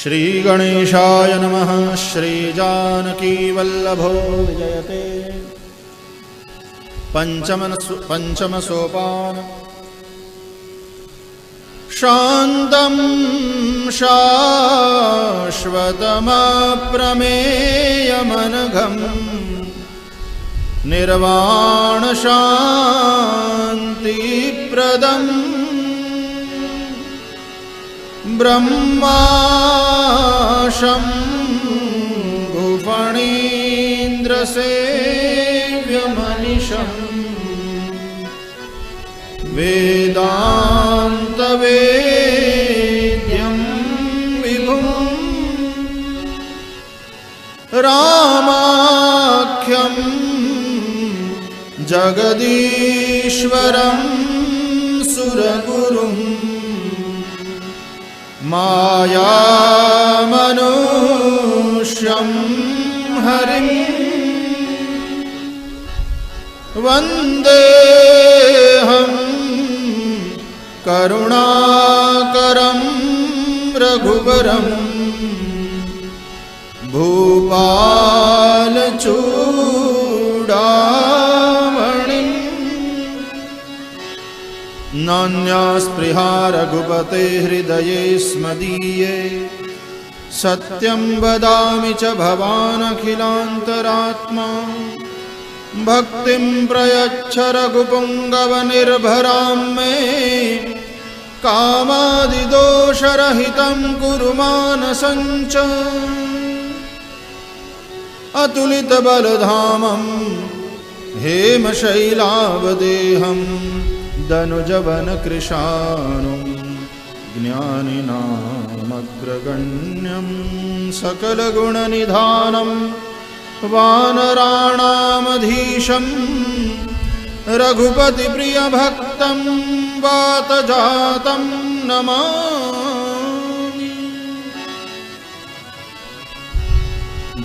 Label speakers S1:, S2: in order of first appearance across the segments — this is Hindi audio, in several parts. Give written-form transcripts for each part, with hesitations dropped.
S1: श्रीगणेशाय नमः। श्रीजानकीवल्लभो विजयते। पंचम सोपान। शान्तं शाश्वतमप्रमेयमनघं निर्वाणशान्तिप्रदं ब्रह्माशम्भुफणीन्द्रसेव्यमनिशम् वेदान्तवेद्यं विभुं रामाख्यं जगदीश्वरं सुरगुरुं मायामनुष्यं हरिं वन्देऽहं करुणाकरं रघुवरं भूपालचूडामणिं नान्यास्पृहा रघुपते हृदये स्मदीये सत्यं वदामि च भवानखिलान्तरात्मा भक्तिं प्रयच्छ रघुपुङ्गवनिर्भरां मे कामादिदोषरहितं कुरु मानसं च अतुलितबलधामं हेमशैलावदेहं दनुजवनकृशानुं ज्ञानिनामग्रगण्यं सकलगुणनिधानं वानराणामधीशं रघुपतिप्रियभक्तं वातजातं नमामि।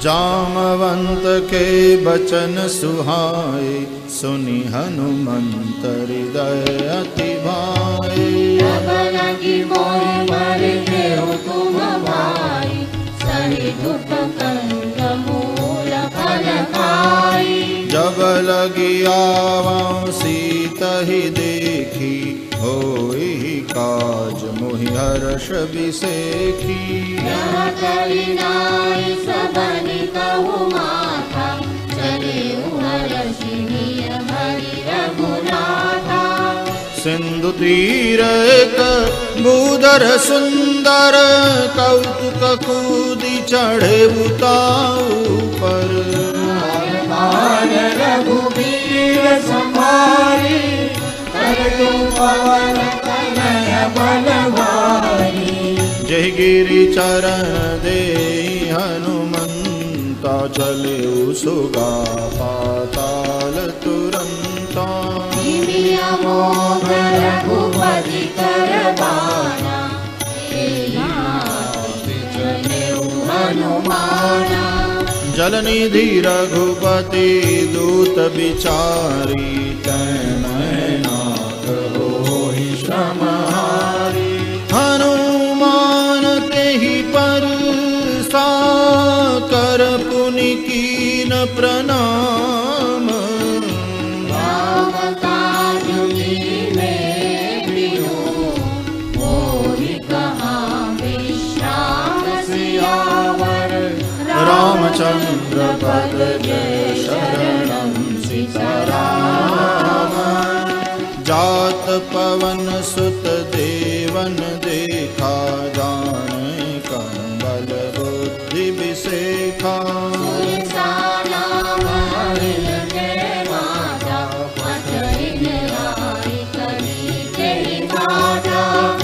S1: जामवंत के बचन सुहाए सुनि हनुमंत हृदय अति भाए।
S2: जब लगी मोहि पर देहु तुम भाई सही दुख कंद मूल फल खाई।
S1: जब लगी आवां सीतहि देखी होई काज मोहि हर्ष बिसेखी।
S2: यह कली नाई सबनि कहु माथा चले हर्षिणीय हरि रघुनाथा।
S1: सिंधु तीर एक भूधर सुंदर कौतुक कूदि चढ़े उताऊ पर।
S2: रघुबीर संहारी करतु पवन कनय बलवारी।
S1: जय गिरि चरण दे हनुमंता चले सुगा पाताल तुरंता।
S2: मोह रघुपति कर बाना हनुमाना।
S1: जलनिधि रघुपति दूत बिचारी तैनाथ होहि श्रमहारी। हनुमान तेहि पर साकर पुनि कीन प्रणाम।
S2: राम काज में प्रियो मोहि कहाँ विश्राम सियावर।
S1: रामचंद्र पद जय शरणं सीताराम। जात पवन सुत देवन देखा जाने कंबल बुद्धि विसेखा।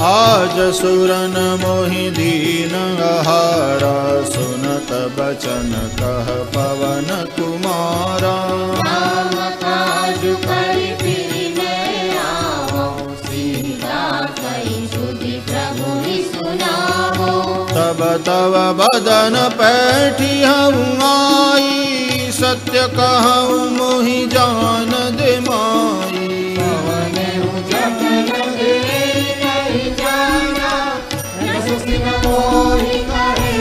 S1: आज सुरन मोहि दीन आहारा सुनत बचन कह पवन कुमारा।
S2: राम काज करि फिरि न आवो सीता कहि सुधि प्रभु सुनावो।
S1: तब तव बदन पैठी हऊँ आई सत्य कहूँ मोहि जान दे माई।
S2: मोहि करे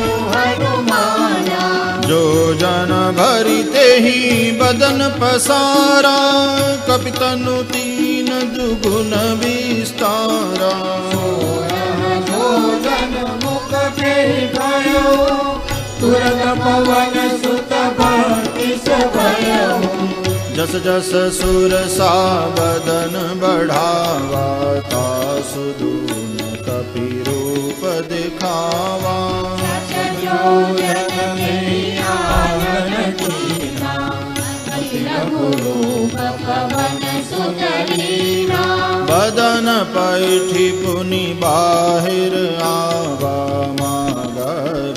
S1: करिते ही बदन पसारा, कपितनु तीन दुगुन विस्तारा।
S2: जोजन मुख फेरि भयो, तुरत पवन सुत बत्तीस भयो।
S1: जस जस सुर सा बदन बढ़ावा, तासु दून कपि रूप दिखावा। बदन पैठी पुनि बाहिर आवा, माग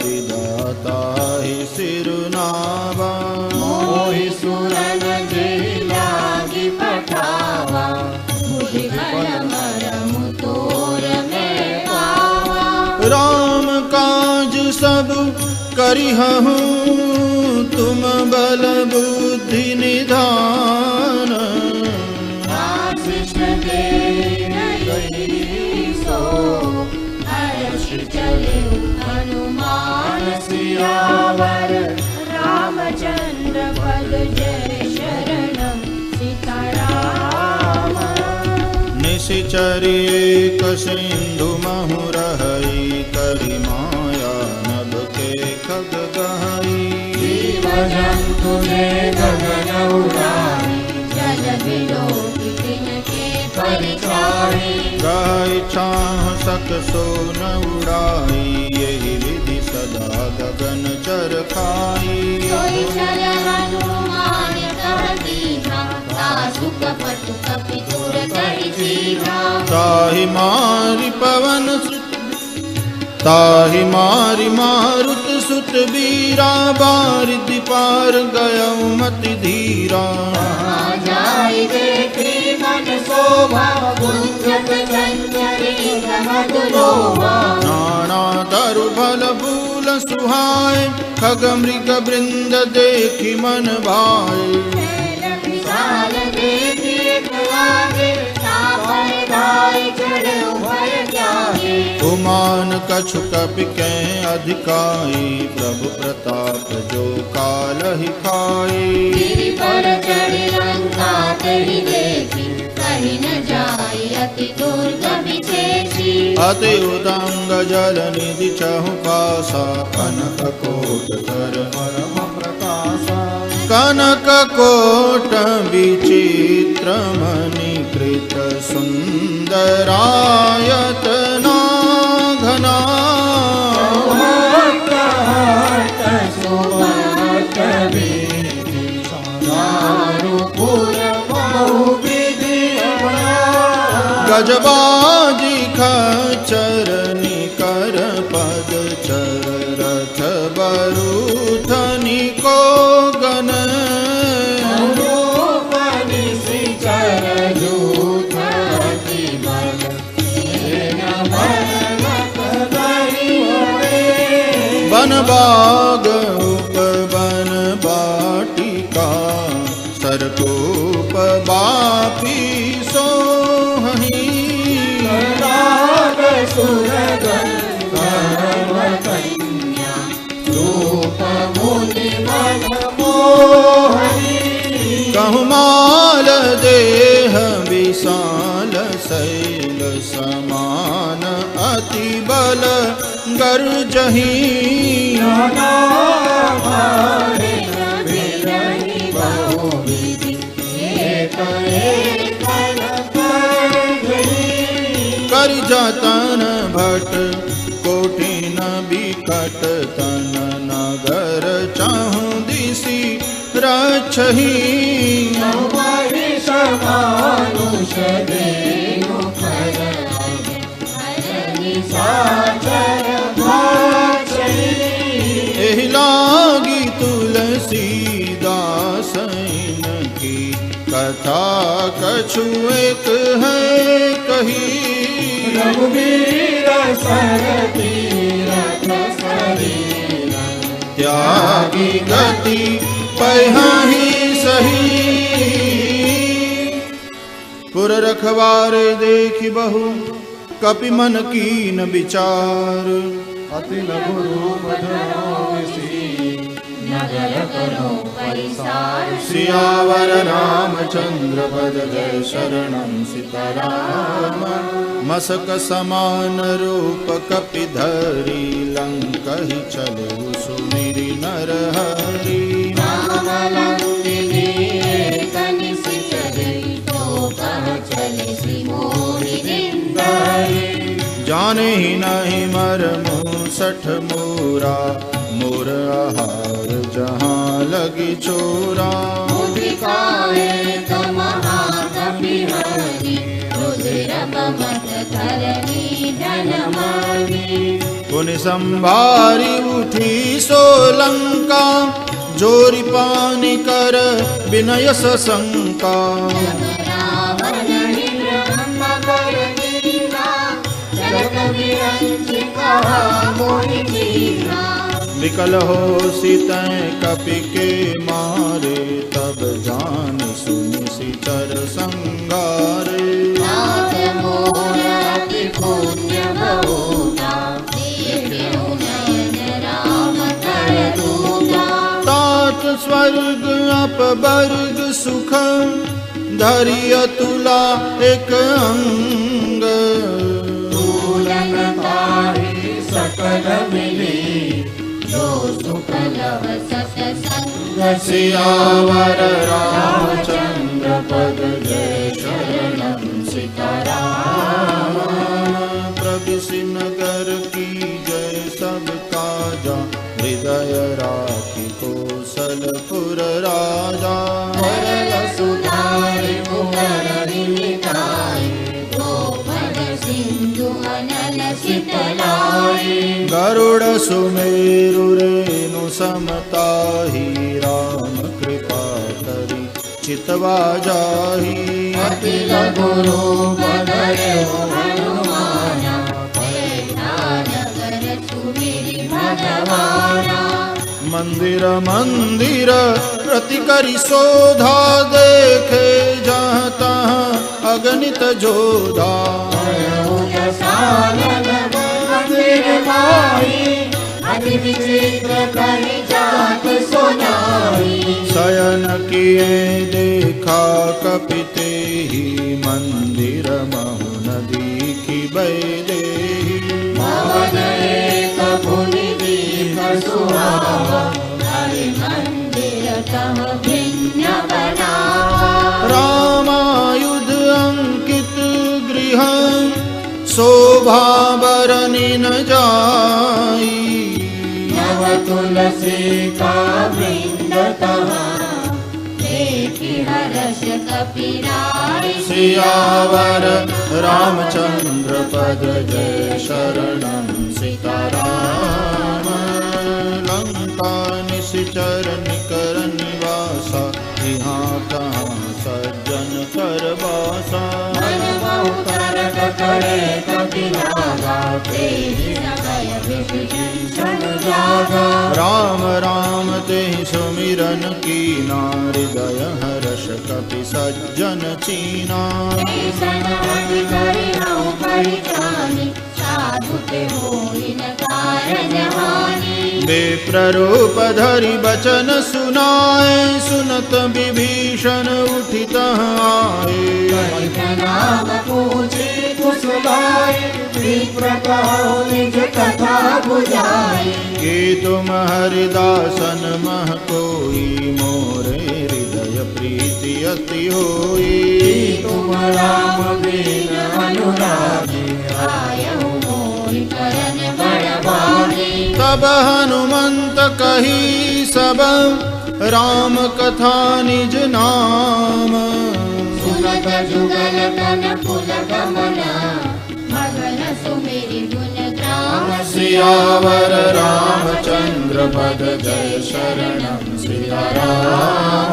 S1: विधाता ही सिरुनावा।
S2: मोहि सुरन जे लागी पठावा, बुद्धि बल मरमु तोर में पावा।
S1: राम काज सब करिहहु, तुम बल बुद्धि निधान।
S2: आशीष दे रही सो, हर्ष चले हनुमान सियावर। रामचंद्र पद जय शरणम सीताराम।
S1: निशिचरी एक सिंधु महु रहई, करि माया नभ के खग गहई।
S2: जीव जंतु ने गगन उड़ाई, जल बिलो तिनके परिचारी।
S1: गाय छाह सक सो न उड़ाई, यही विधि सदा गगन चर खाई।
S2: सोई चल हनुमान कह दीना, तासु कपट कपि तुर कहि सीधा।
S1: ताहि मारि पवन सुत, ताहि मारि मारुत सुत बीरा। बारिधि पार गयउ मति धीरा।
S2: जाई देखी मन शोभा, गुंजत चंचरी मधु लोभा।
S1: नाना तरु फल फूल सुहाए, खग मृग वृंद देखि मन भाए।
S2: विशाल देखी लागे, तापन गाय चढ़े उभय जागे।
S1: गुमान कछु कपि के अधिकाई, प्रभु प्रताप जो कालहि खाई।
S2: गिरि पर चढ़ी लंका तेहि देखी, कहि न जाई अति दुर्गम विशेषी।
S1: अति उदंग जल निधि चहु पासा, कनक कोट कर परम प्रकाशा। कनक कोट विचित्र मणि कृत, सुंदरायतना घना। गजबाजी खचर निकर पद चर, रथ बरूथनि को गन। बन बाग उपवन बाटिका, सरकूप बापी सोहहि। कहु माल देह विशाल, शैल समान अति बल गर्जहि। करि जतन भट कोटिन बिकट, तन नगर चाहु दिशि रक्षहि। एहि लागी तुलसीदास की, कथा कछु एक है कही।
S2: रघुबीर सर तीरथ शरीर,
S1: त्यागी गति पहिहि सही। पुर रखवारे देखि बहु, कपि मन कीन विचार।
S2: अति लघु रूप धरो विसी, नगर करो परिसार
S1: सियावर रामचंद्र पद जय शरणं सीताराम मसक समान रूप कपिधरी लंकहि चले सुमिरि नरहरि
S2: राम लंकिनी एक निश्चर तो कह चले श्री मोहि दिनदरी
S1: जाने ही नहीं मरमु सठ मोरा मोर आहार जहाँ लगी चोरा
S2: मुदिकाए तो महाकपि हरि रुद्र बमत धरणी धनमणि
S1: पुनि संभारी उठी सोलंका जोरी पानी कर विनय सशंका
S2: रावण ब्रह्म कर दीना जगत विरंचि कहा मोहि दीना
S1: विकल हो सीतैं कपि के मारे तब जान सुनि सिचर संगारे
S2: नाथ मोर अति पुण्य बहुता देखेउ नयन राम कर दूता
S1: तात स्वर्ग अपवर्ग सुख धरिय तुला एक अंग
S2: तुलन ताहि सकल मिली जो सुख लव सतसंग
S1: सियावर रामचंद्र पद जय शरणं सीताराम प्रभु नगर की जय सब काजा हृदय राखी कौशलपुर राजा
S2: सरल सुधारि मुररि मिटाई गोपद सिंधु अनल शीतलाई
S1: गरुड़ सुमेरु रेणु समताहि राम कृपा करी चितवा जाहि
S2: अति लघु रूप धरऊ हनुमाना पैठा नगर सुमिरि भगवाना
S1: मंदिर मंदिर प्रति करी शोधा देखे जहाँ तहाँ अगणित जोधा
S2: मंदिर भाई अति विचित्र कहि जात सुनाई
S1: शयन किए देखा कपिते ही मंदिर महु नदी की बैदेही
S2: भवन एक भुनि दीप सुहावा हरि मंदिर तह भिन्न बनावा
S1: रामायुध अंकित गृह शोभा बरनि न जाई
S2: नव तुलसी का वृंद तहाँ देखि हर्ष कपिराई
S1: सियावर रामचंद्र पद जय शरणं सीताराम लंका निश्चर निकर निवासा यहाँ कहाँ सज्जन कर बासा
S2: मन बहु तरक करे कपि लागा तेहि समय विभीषण जागा
S1: राम राम तेहि सुमिरन कीना हृदय हर्ष कपि सज्जन चीना
S2: ऐसन अति करिहउ परित्राणि साधु के होई न कारज हानि
S1: विप्ररूप धरि बचन सुनाए सुनत विभीषण उठित आए
S2: नाम पूछे कुशलाय विप्र कहो निज कथा बुझाई
S1: कि तुम हरिदासन मह कोई मोरे हृदय प्रीति अति होई
S2: तुम राम बिन अनुरागी आयहु मोहि करन बड़ भागी
S1: तब हनुमंत कही सब राम कथा निज नाम
S2: सुनत जुगल तन पुल गमना मगन सुमिरि गुण ग्राम
S1: सियावर रामचंद्र पद जय शरणं सीताराम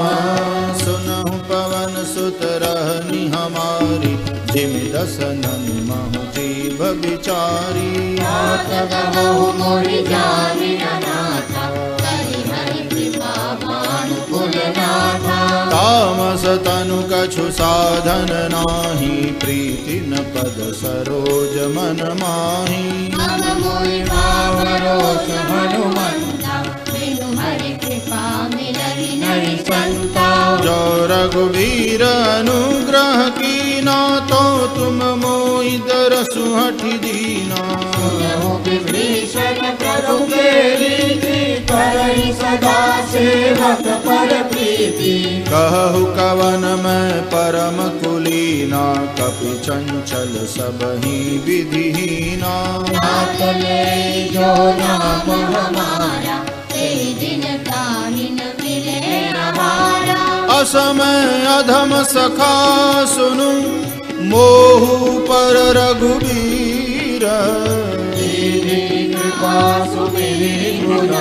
S1: सुनहु पवन सुत रहनी हमारी जिमि दसनन महु जीव बिचारी
S2: नाथ गवहु मोहि जानि अनाथा करि हरि कृपा भानुकुल नाथा
S1: तामस तनु कछु साधन नाही प्रीति न पद सरोज मन माही
S2: मम मोहि भाव रोष हनुमंता बिनु हरि कृपा
S1: रघुवीर अनुग्रह कीना, तो तुम मोहि दरसु हठि दीना।
S2: विभीषण प्रभु के रीति, करहि सदा सेवक पर प्रीति।
S1: कहु कवन मैं परम कुलीना, कपि चंचल सबहि विधिहीना।
S2: नाथ ले जो नाम हमारा, ते दिन ताहि न मिले आहारा।
S1: असमय अधम सखा सुनु, मोहु पर रघुवीर।
S2: कृपा सुमिरि गुण,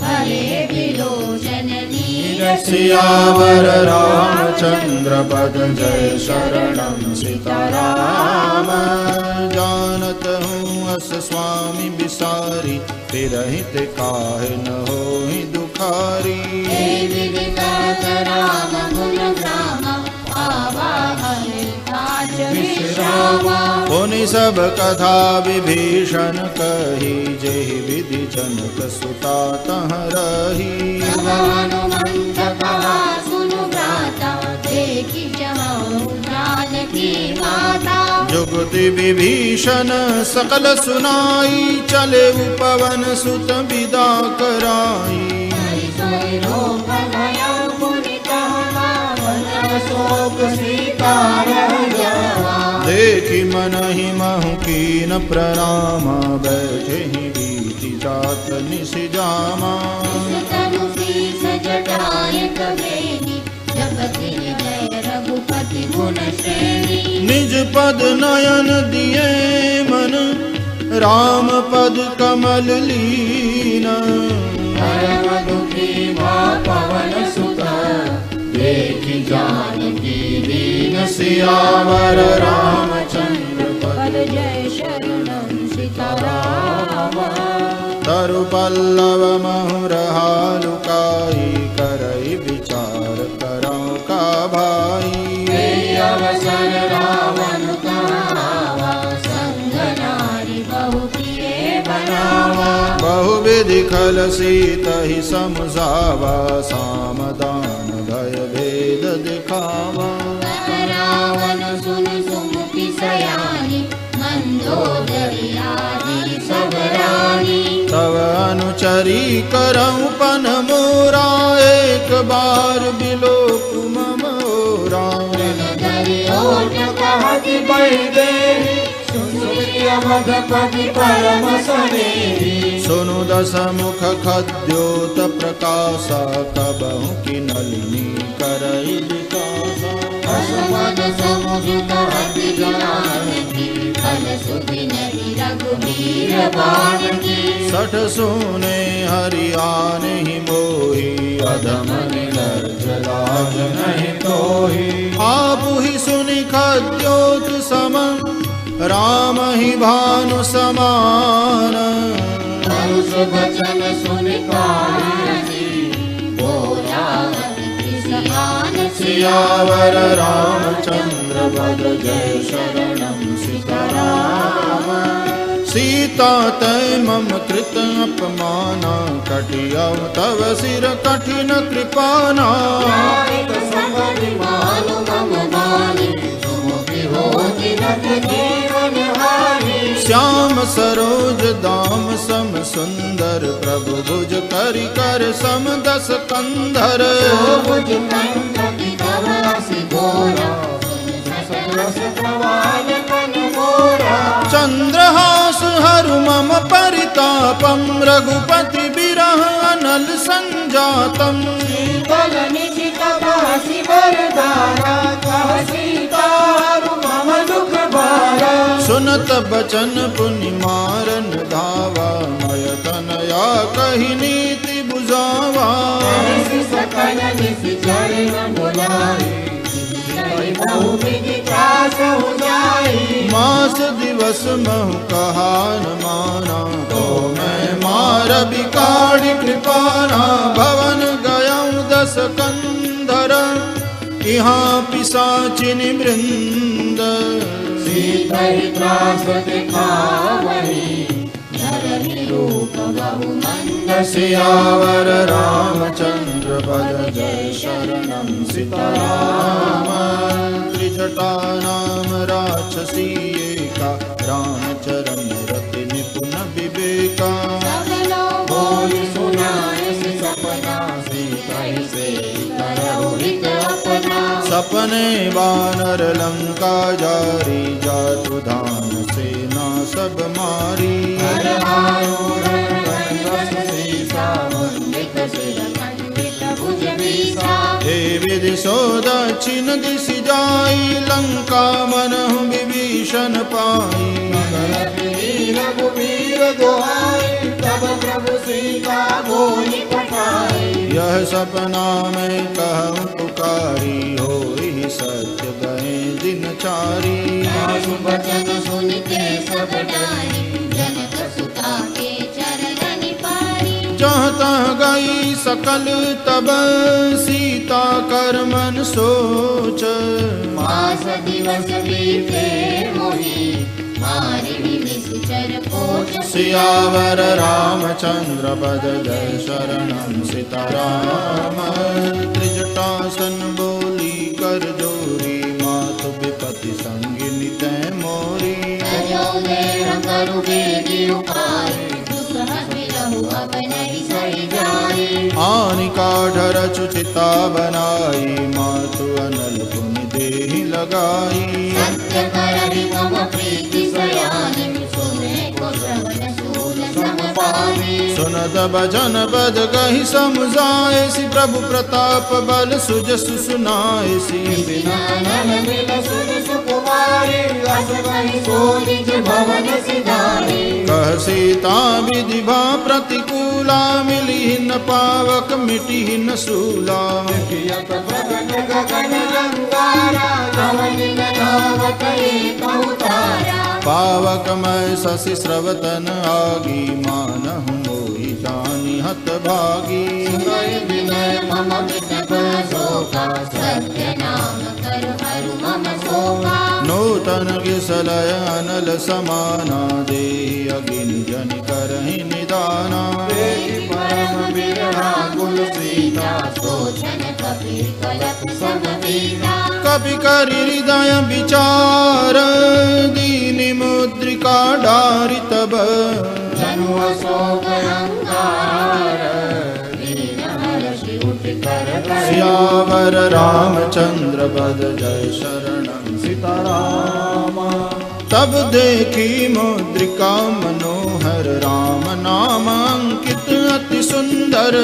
S2: हरे विलोचन नीर।
S1: सियावर रामचंद्र पद जय शरणम सीताराम। जानत हूँ अस स्वामी बिसारी, फिरहित काहे न होहि दुखारी।
S2: राम गुण ग्राम, आवा हरिताज विश्रामा।
S1: पुनि सब कथा विभीषण कही, जेहि विधि जनक सुता तह रही।
S2: हनुमंत कहा सुनु भ्राता, देखि जहाँ जानकी माता।
S1: जुगति विभीषण सकल सुनाई, चले पवन सुत विदा कराई। देखि मनहि महु कीन प्रणाम, बैठे ही बीति जात निसि जामा। निज पद नयन दिए मन, राम पद कमल लीन।
S2: पवन सुत, देखि जानकी दीन।
S1: सियावर रामचंद्र पद
S2: जय शरणम सीताराम।
S1: तरु पल्लव महुरहा लुकाई, करई विचार करौ का भाई।
S2: अवसर रावण कहावा, संग नारी बहु प्रिय बनावा।
S1: बहुविधि खल सीतहि समझावा, सामदान भय भेद दिखावा।
S2: रावण सुन सुमुखी सयानी, मंदोदरी आदि सब रानी।
S1: तव अनुचरी करऊं पन मोरा, एक बार बिलोक मम ओरा। सुनु दस मुख खद्योत प्रकाशा, कबहु की नलिनी करई विकासा। सठ सुने हरियान ही मोही, अधम निर्लज्ज लाज नहीं तोही। आप ही सुनि खद्योत सम, राम ही भानु समान।
S2: वचन सुनि
S1: सियावर रामचंद्र पद जय शरणम सीताराम। सीता तय मम कृत अपमाना, कटियौ तव सिर कठिन कृपाना। श्याम सरोज दाम सम सुंदर, प्रभु भुज करि कर सम दस कंधर। चंद्रहास हरु मम परितापम, रघुपति बिरह अनल संजातम। सुनत बचन पुनि मारन धावा, मय तनया कही नीति बुझावा। मास दिवस महु कहा न माना, तो मैं मार बिकाड़ी कृपाना। भवन गयऊँ दस कंधर, यहाँ पिशाचिनि वृंद।
S2: सीतहि त्रास दिखावहि, नर ही रूप बहु मंद
S1: सियावर रामचंद्र पद जय शरणं सीताराम त्रिजटा नाम राक्षसी एका रामचरण रति निपुण विवेका
S2: सबलो बोल सुनाए सपना सीता से करो हित अपना
S1: सपने वानर लंका जारी जातु धान सेना सब मारी
S2: हर आरूढ़ गणवश सीसा मुंडित सिर खंडित भुज बीसा
S1: हे विधि सो दक्षिण दिशि जाई लंका मनहु विभीषण पाई
S2: रघुवीर दुहाई तब प्रभु सीता बोली पठाई
S1: यह सपना में कहूँ पुकारी होई सत्य गए दिनचारी
S2: सासु बचन सुनते सब डारी जनक सुता के चरण पारी
S1: जहाँ तहाँ गई सकल तब सीता कर मन सोच
S2: मास दिवस बीते मोही मारी निश्चर पोच
S1: सियावर रामचंद्र पद जय शरणं सीताराम त्रिजटासन बोली कर जोरी मातु विपति संगिनी तै मोरी
S2: जो देह करु बेगी उपाय दुसह बिरहु अब नहीं सही जाए
S1: आनिका ढर चुचिता बनाई मातु अनल पुनि देहि लगाई
S2: सत्य करहि मम प्रीति सयानी सुने को श्रवण सूल समपानी
S1: सुनत भजन पद गहि समझाए सि प्रभु प्रताप बल सुजसु सुनाए सि
S2: बिना नल मिल सुन सुकुमारी अस कहि सोनिज भवन सिधारी
S1: कह सीता विधि भा प्रतिकूला मिली न पावक मिटी न सूला
S2: यत भगन गगन रंगारा कवन नावक एक अवतारा
S1: पावक मैं शशि स्रवतन आगी मानहु मोहि जानि हत भागी
S2: सुनय विनय मम वितप शोका सत्य नाम कर हरु मम शोका
S1: नूतन किसलय अनल समाना देहि अगिनि जनि करहि निदाना
S2: परम बिरहा कुल सीता सोचन कपि कलप सब बीता
S1: कपि करि हृदय विचार दीनि मुद्रिका डारि तब
S2: जनु अशोक अंगार दीन हर्षि उठ कर
S1: सियावर रामचंद्र पद जय शरणं सीताराम तब देखी मुद्रिका मनोहर राम नाम अंकित अति सुंदर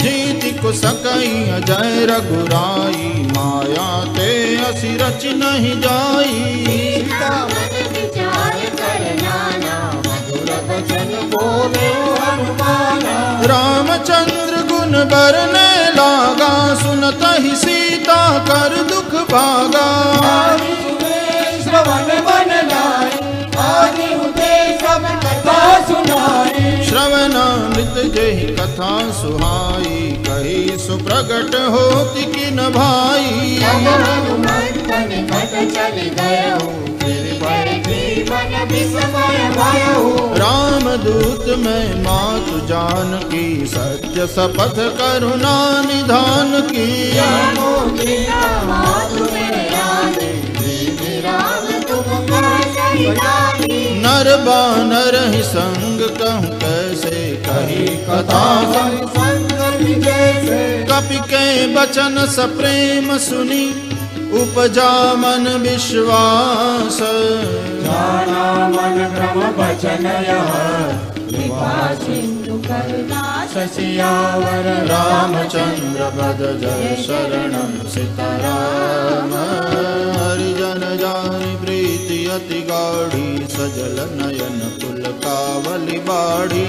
S1: जीति को सकई अजय रघुराई माया ते असि रच नहीं जाई
S2: सीता मन विचार कर नाना मधुर वचन बोले हनुमाना
S1: रामचंद्र गुण बरने लागा सुनत ही सीता कर दुख भागा
S2: आदि सुने श्रवण बन लाई आदि उदे सब कथा सुनाई
S1: श्रवणामृत जहि कथा सुहाई कही सुप्रगट होति किन भाई
S2: तब हनुमंत निकट चल गयो फिर पर जीवन विस्मय भयो
S1: रामदूत में मातु जानकी सत्य शपथ करुणा निधान की
S2: जानो सीता मातु मेरा देवी राम तुम कह सही जानी
S1: नर बानर ही संग कहूँ कैसे कही कथा
S2: संगति जैसे
S1: कपि के बचन सप्रेम सुनी उपजा मन विश्वास
S2: जाना मन क्रम वचन यह कृपा सिंधु करुणा
S1: सियावर रामचंद्र पद जय शरणं सीताराम हरिजन जानि प्रीति अति गाढ़ी सजल नयन कुल कावली बाढ़ी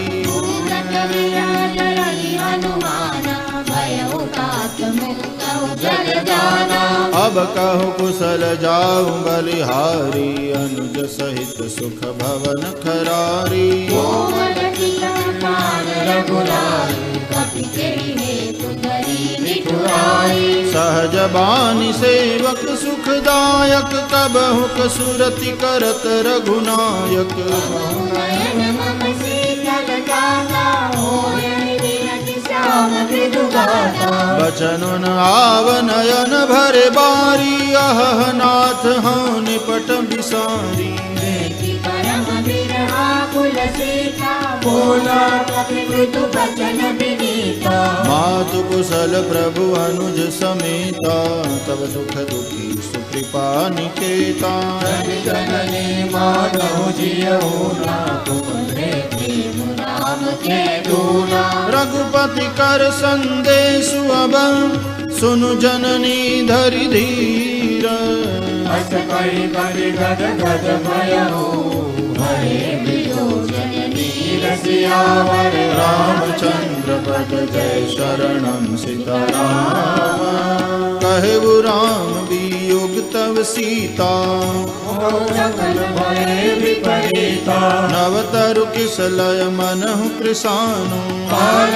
S2: हनुमाना भयो तात मुक्तौ जल जाना
S1: अब कहु कुशल जाऊं बलिहारी अनुज सहित सुख भवन खरारी
S2: कोमल चितन पाल रघुराई कपि तेहि हेतु धरी निठुरा जाई।
S1: सहज बानी सेवक सुखदायक कबहु कसुरति करत रघुनायक।
S2: नयन मम शीतल गाता होयन विरति श्याम मृदु गाता।
S1: बचन आव नयन भरे बारी अह नाथ हाँ निपट बिसारी।
S2: देखि परम बिरहा कुल सीता बोला कपि मृदु बचन विनीता।
S1: मातु कुशल प्रभु अनुज समेता तब दुख दुखी सुकृपा निकेता।
S2: जननी माधव जियऊ ना तुमरे प्रेम राम के दूना।
S1: रघुपति कर संदेशु अब सुनु जननी धरि धीर।
S2: अस करि करि गद गद भयऊ हरे विलोचन नीर सियावर
S1: रामचंद्र पद जय शरणं सीताराम। कहु राम वियोग तव सीता
S2: सकल भय विपरीता।
S1: नव तरु किसलय मनहु कृसानु।
S2: काल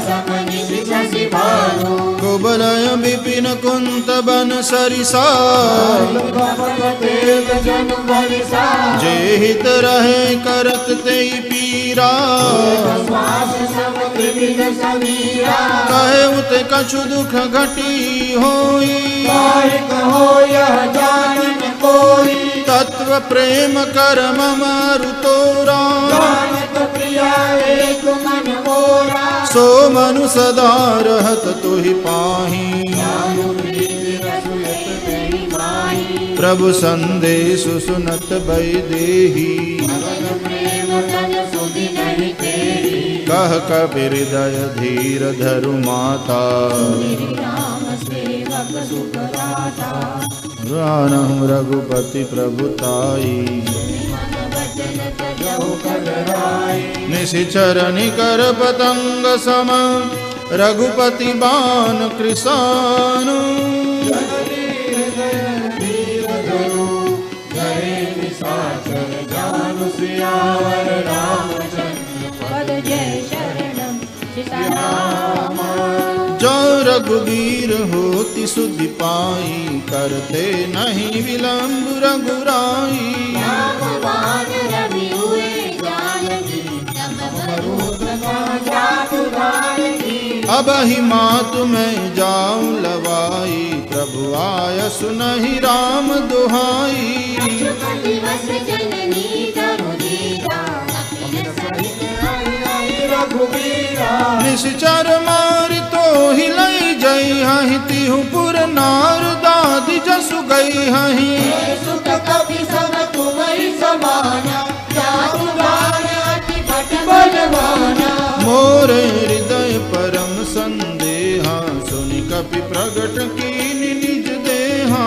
S2: समनि शशि भानु।
S1: कुबलय विपिन कुंत बन सरिसा।
S2: जन बरिसा
S1: जे हित रहे करत तेई पीरा। कहे उत कछु दुख घटी होई।
S2: कहो यह जानन कोई।
S1: तत्व प्रेम कर ममरु तोरा।
S2: जानत प्रिया एक मन मोरा।
S1: सो मनु सदा रहत तुहि पाही। प्रभु संदेशु सुनत वैदेही। कह कबीर दय धीर धरु माता। रानहु रघुपति प्रभुताई। निशिचर निकर पतंग सम रघुपति बाण कृसानु। जो रघुवीर होति सुधि पाई करते नहीं विलंब रघुराई। अब ही मातु मैं जाऊं लवाई। प्रभु आय सुनहि राम दुहाई। निश्चर मारि तो हिलई जई हहि। तिहु पुर नार दादि जसु गई हहि। मोरे हृदय परम संदेहा सुनि कपि प्रगट कीन निज देहा।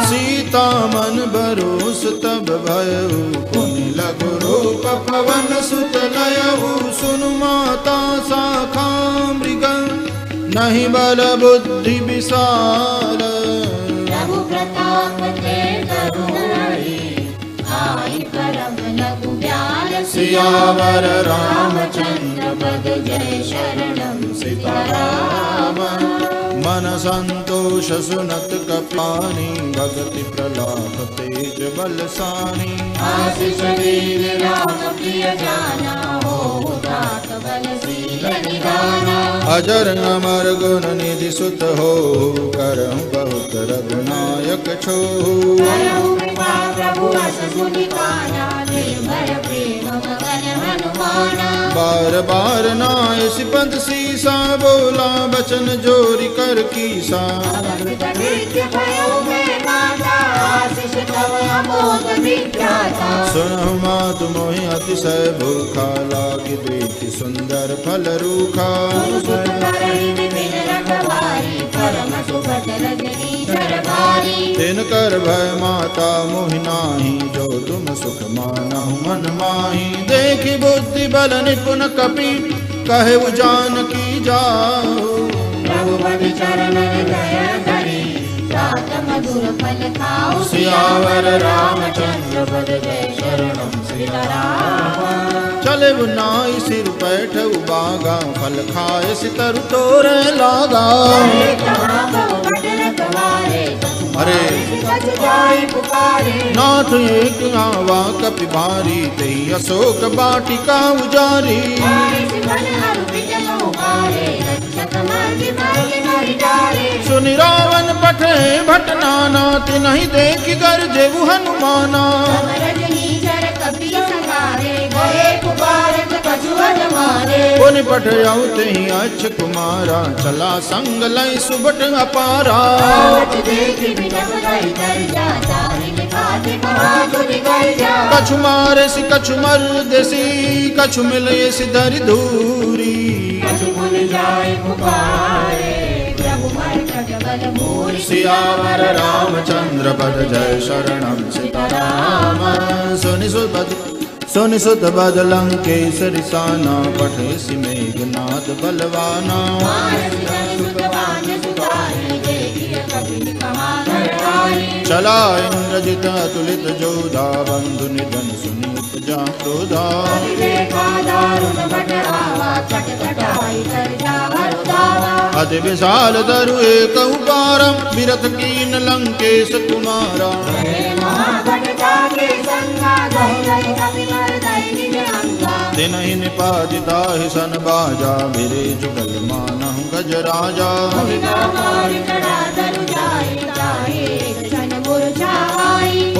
S1: सीता मन बरोस तब भयउ। पुनि लघु रूप पवन सुत लयउ। सुनु माता शाखा मृग नहीं बल बुद्धि विशाल।
S2: प्रभु प्रताप ते करुणाई। आई परम लघु ब्याल।
S1: सियावर रामचंद्र पद जय शरणं सीताराम। मन संतोष सुनत कपानी। भगति प्रलाप तेज बलसानी।
S2: आशीष वीर राम प्रिय जाना। हो दात बलशील निदाना।
S1: अजर अमर गुण निधि सुत हो। करहु बहुत रघुनायक छो।
S2: प्रभु अस सुनि काना। निर्भय प्रेम मगन हनुमाना।
S1: बार बार नाय सिपंत सीसा। बोला बचन जोरी कर कीसा। सुनहु मातु मोहि अतिशय भूखा। लागी देखि सुंदर फल रूखा। तिन कर भय माता मोहि नाही। जो तुम सुख मानहु मन माही। देखि बुद्धि बल निपुण कपि कहे जानकी जाओ।
S2: प्रभु चरण दया धरी। मधुर फल खाओ
S1: सियावर रामचंद्र पद जय शरणम सीताराम। चले नाई सिर पैठ उबागा फल खाए सितर तोरे लागा। अरे नाथ एक आवा कपि भारी तई अशोक बाटिका उजारी। सुनि रावण पठे भट नाना तिन्हि देखि गरजे हनुमाना। पुनि पठ औते ही अच्छ कुमारा चला संग लय सुबट अपारा। कछु मारे सि कछु मर देसी कछु मिले सि धरि धूरी। सियावर रामचंद्र पद जय शरणम सीताराम। सुनि सुत बद लंकेसरि साना पठे सि मेघनाद बलवाना। चला इंद्रजित अतुलित जोधा बंधु निधन सुनि उपजा क्रोधा। अति विशाल तरु एक पारम विरथ कीन लंकेश कुमारा। तिनहि निपातिता ही सन बाजा मेरे जुगल मानहु गज राजा।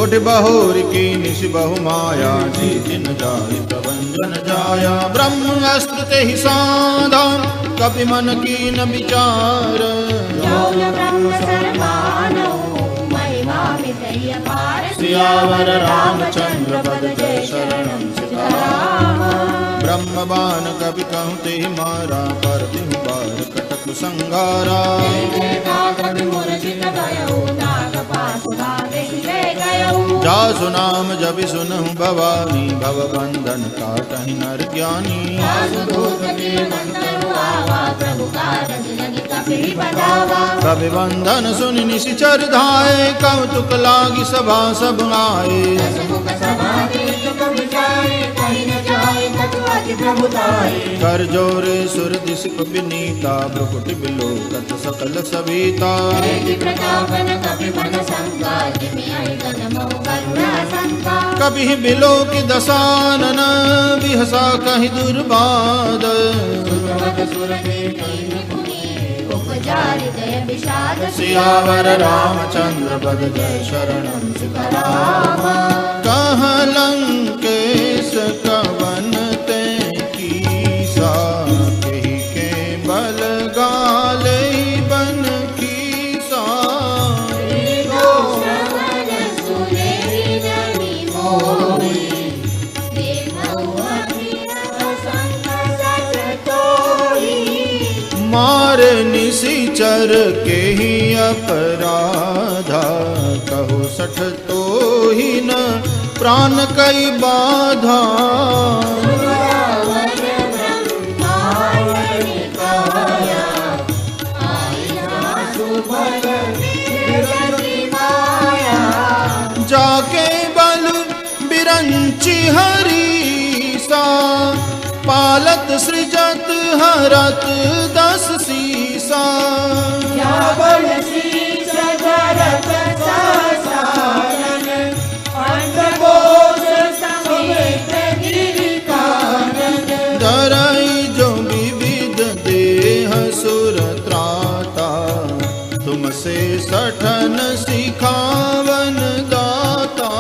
S1: उठ बहोर की निश बहु माया जी दिन जाहि प्रभंजन जाया। ब्रह्म अस्त्र ते ही साधा कपि मन कीन विचार। सियावर रामचंद्र पद जय शरणम सीताराम। ब्रह्म बाण कपि कहूँ ते मारा पर तिहु बार कटक संगारा। जासु नाम जपि सुनहु भवानी भव बंधन काटहि नर ज्ञानी। कपि बंधन सुनि निशिचर धाये कौतुक लागी सभा सब आए। कर जोरे सुर दिशप विनीता भ्रुकुटि बिलोकत सकल सविता। कभी बिलोकि दसानन बिहसा कहि दुर्बाद। सियावर रामचंद्र पद जय शरणम सीताराम। कह लंकेश कवन ते कीसा कहि के बल गाले बन कीसा। मारे निशिचर के ही अपराधा कहो सठ तो ही न प्राण कई बाधा। जाके बल बिरंची हरीसा पालत सृजत हरत दस सीसा। धरई जो विविध देह सुर त्राता तुमसे सठन सिखावन दाता।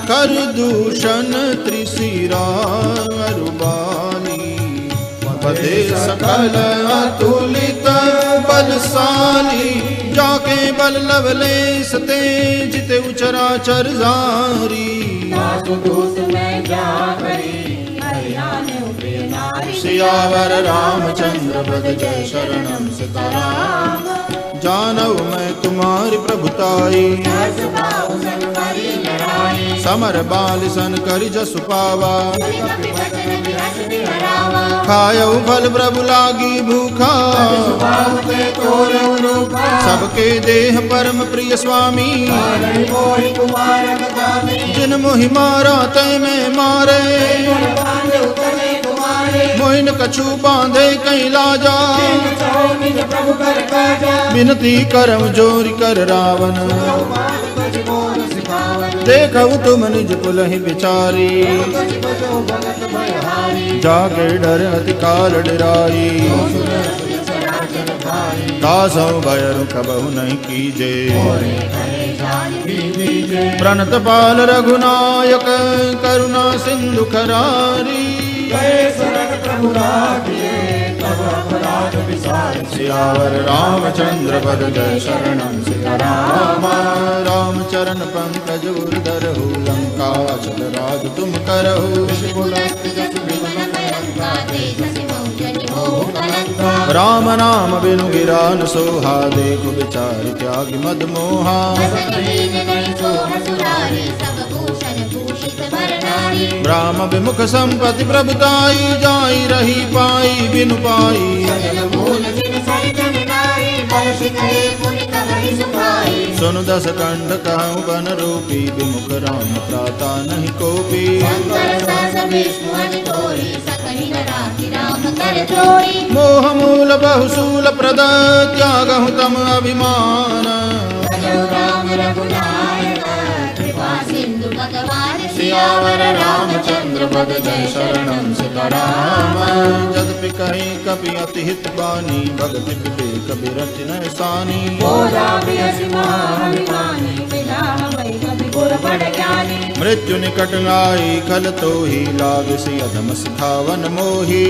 S1: कर दूषण त्रिशिरा अरुबाली पदे सकल अतुलित बलशाली। जाके बल लवलेश तेज ते उचराचर जारी। सियावर रामचंद्र पद जय शरणम सीताराम। जानव मैं तुम्हारी प्रभुताई समर बालिसन करि जसु पावा
S2: कपि वचन विरस बिहरावा
S1: खायऊ फल प्रभु लागी भूखा
S3: सुभाव ते तोरऊ रूपा
S1: सबके देह परम प्रिय स्वामी
S3: मारई मोहि कुमार गामी
S1: जिन मोहि मारा तय में मारे
S3: बांधे उतरे तुम्हारे
S1: मोहिन कछु बांधे कहीं लाजा
S3: चाहो निज प्रभु कर काजा
S1: विनती करम जोरी कर रावण
S3: बात तुझ मोर सिखावन
S1: देखऊ तुम निज पुलहि बिचारी
S3: तुझ बजो भगत भयहारी
S1: जाके डर अति काल डराई
S3: सराचर भाई
S1: कासौ भयरु कबहु नहीं कीजे
S3: दीजे
S1: प्रणत पाल रघुनायक करुणा सिंधु खरारी
S3: गए शरण प्रभु लागिए तब अपराध विसार
S1: सियावर रामचंद्र पद जय शरणं सीताराम रामचरण पंकज उर्धरहु लंका चल राज तुम करहु राम नाम बिनु गिरा न सोहा देखो विचार त्यागी मद मोहा राम विमुख संपत्ति प्रभुताई जाई रही पाई बिनु पाई सुनु दस कंठ कहूँ बन रूपी विमुख राम प्राता नहीं कोपी मोह मूल बहुशूल प्रद त्यागहु तम अभिमान सियावर रामचंद्र पद जय शरणं सीताराम जदपि कहीं कपि अति हित बानी भगति विवेक बिरति न सानी मृत्यु निकट आई खल तो ही लाग सी अधम सिखावन मोही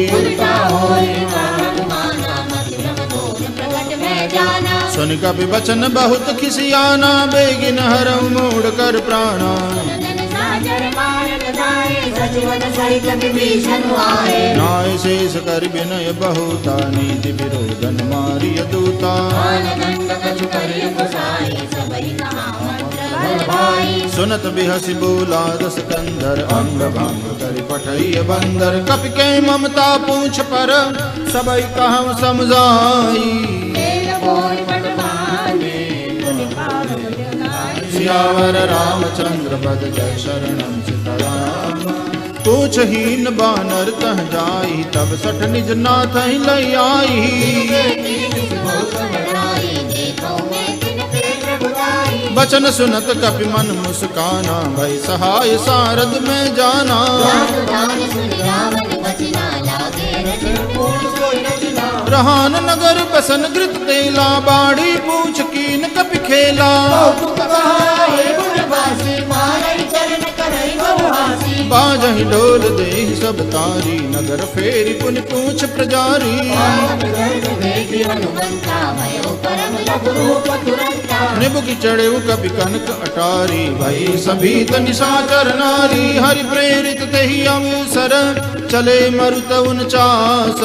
S1: सुन कपि वचन बहुत खिसियाना बेगिन हरऊ मूढ़ कर प्राणा नाय शेष कर विनय बहुता नीति विरोधन मारिय दूता सुनत बिहसि बोला दस कंधर अंग भंग कर पठैय बंदर कपि के ममता पूछ पर सबई कहम समझाई सियावर रामचंद्र पद जय शरणं सीताराम पूछ हीन बानर तह जाई तब सठ निज नाथ लई आई बचन सुनत कपि मन मुस्काना भई सहाय सारद में जाना रहान नगर बसन घृत तेला बाड़ी पूछ कीन कपि खेला बाजहि डोल देहि सब तारी नगर फेरी पुन पूछ प्रजारी निबुक चढ़े कपि कनक अटारी भई सभीत निशाचर नारी हरि प्रेरित तेहि अवसर चले मरुत 49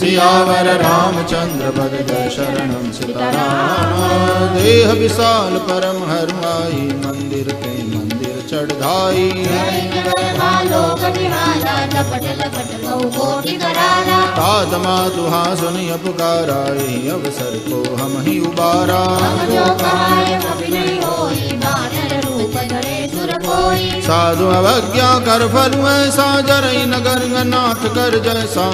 S1: सियावर रामचंद्र पद जय शरणं सीताराम देह विशाल परम हरमाई मंदिर के मंदिर चढ़ाई तात मातुहा सुनिय पुकारा अवसर को हम ही उबारा साधु अवज्ञा कर फल ऐसा जरई नगर नाथ कर जैसा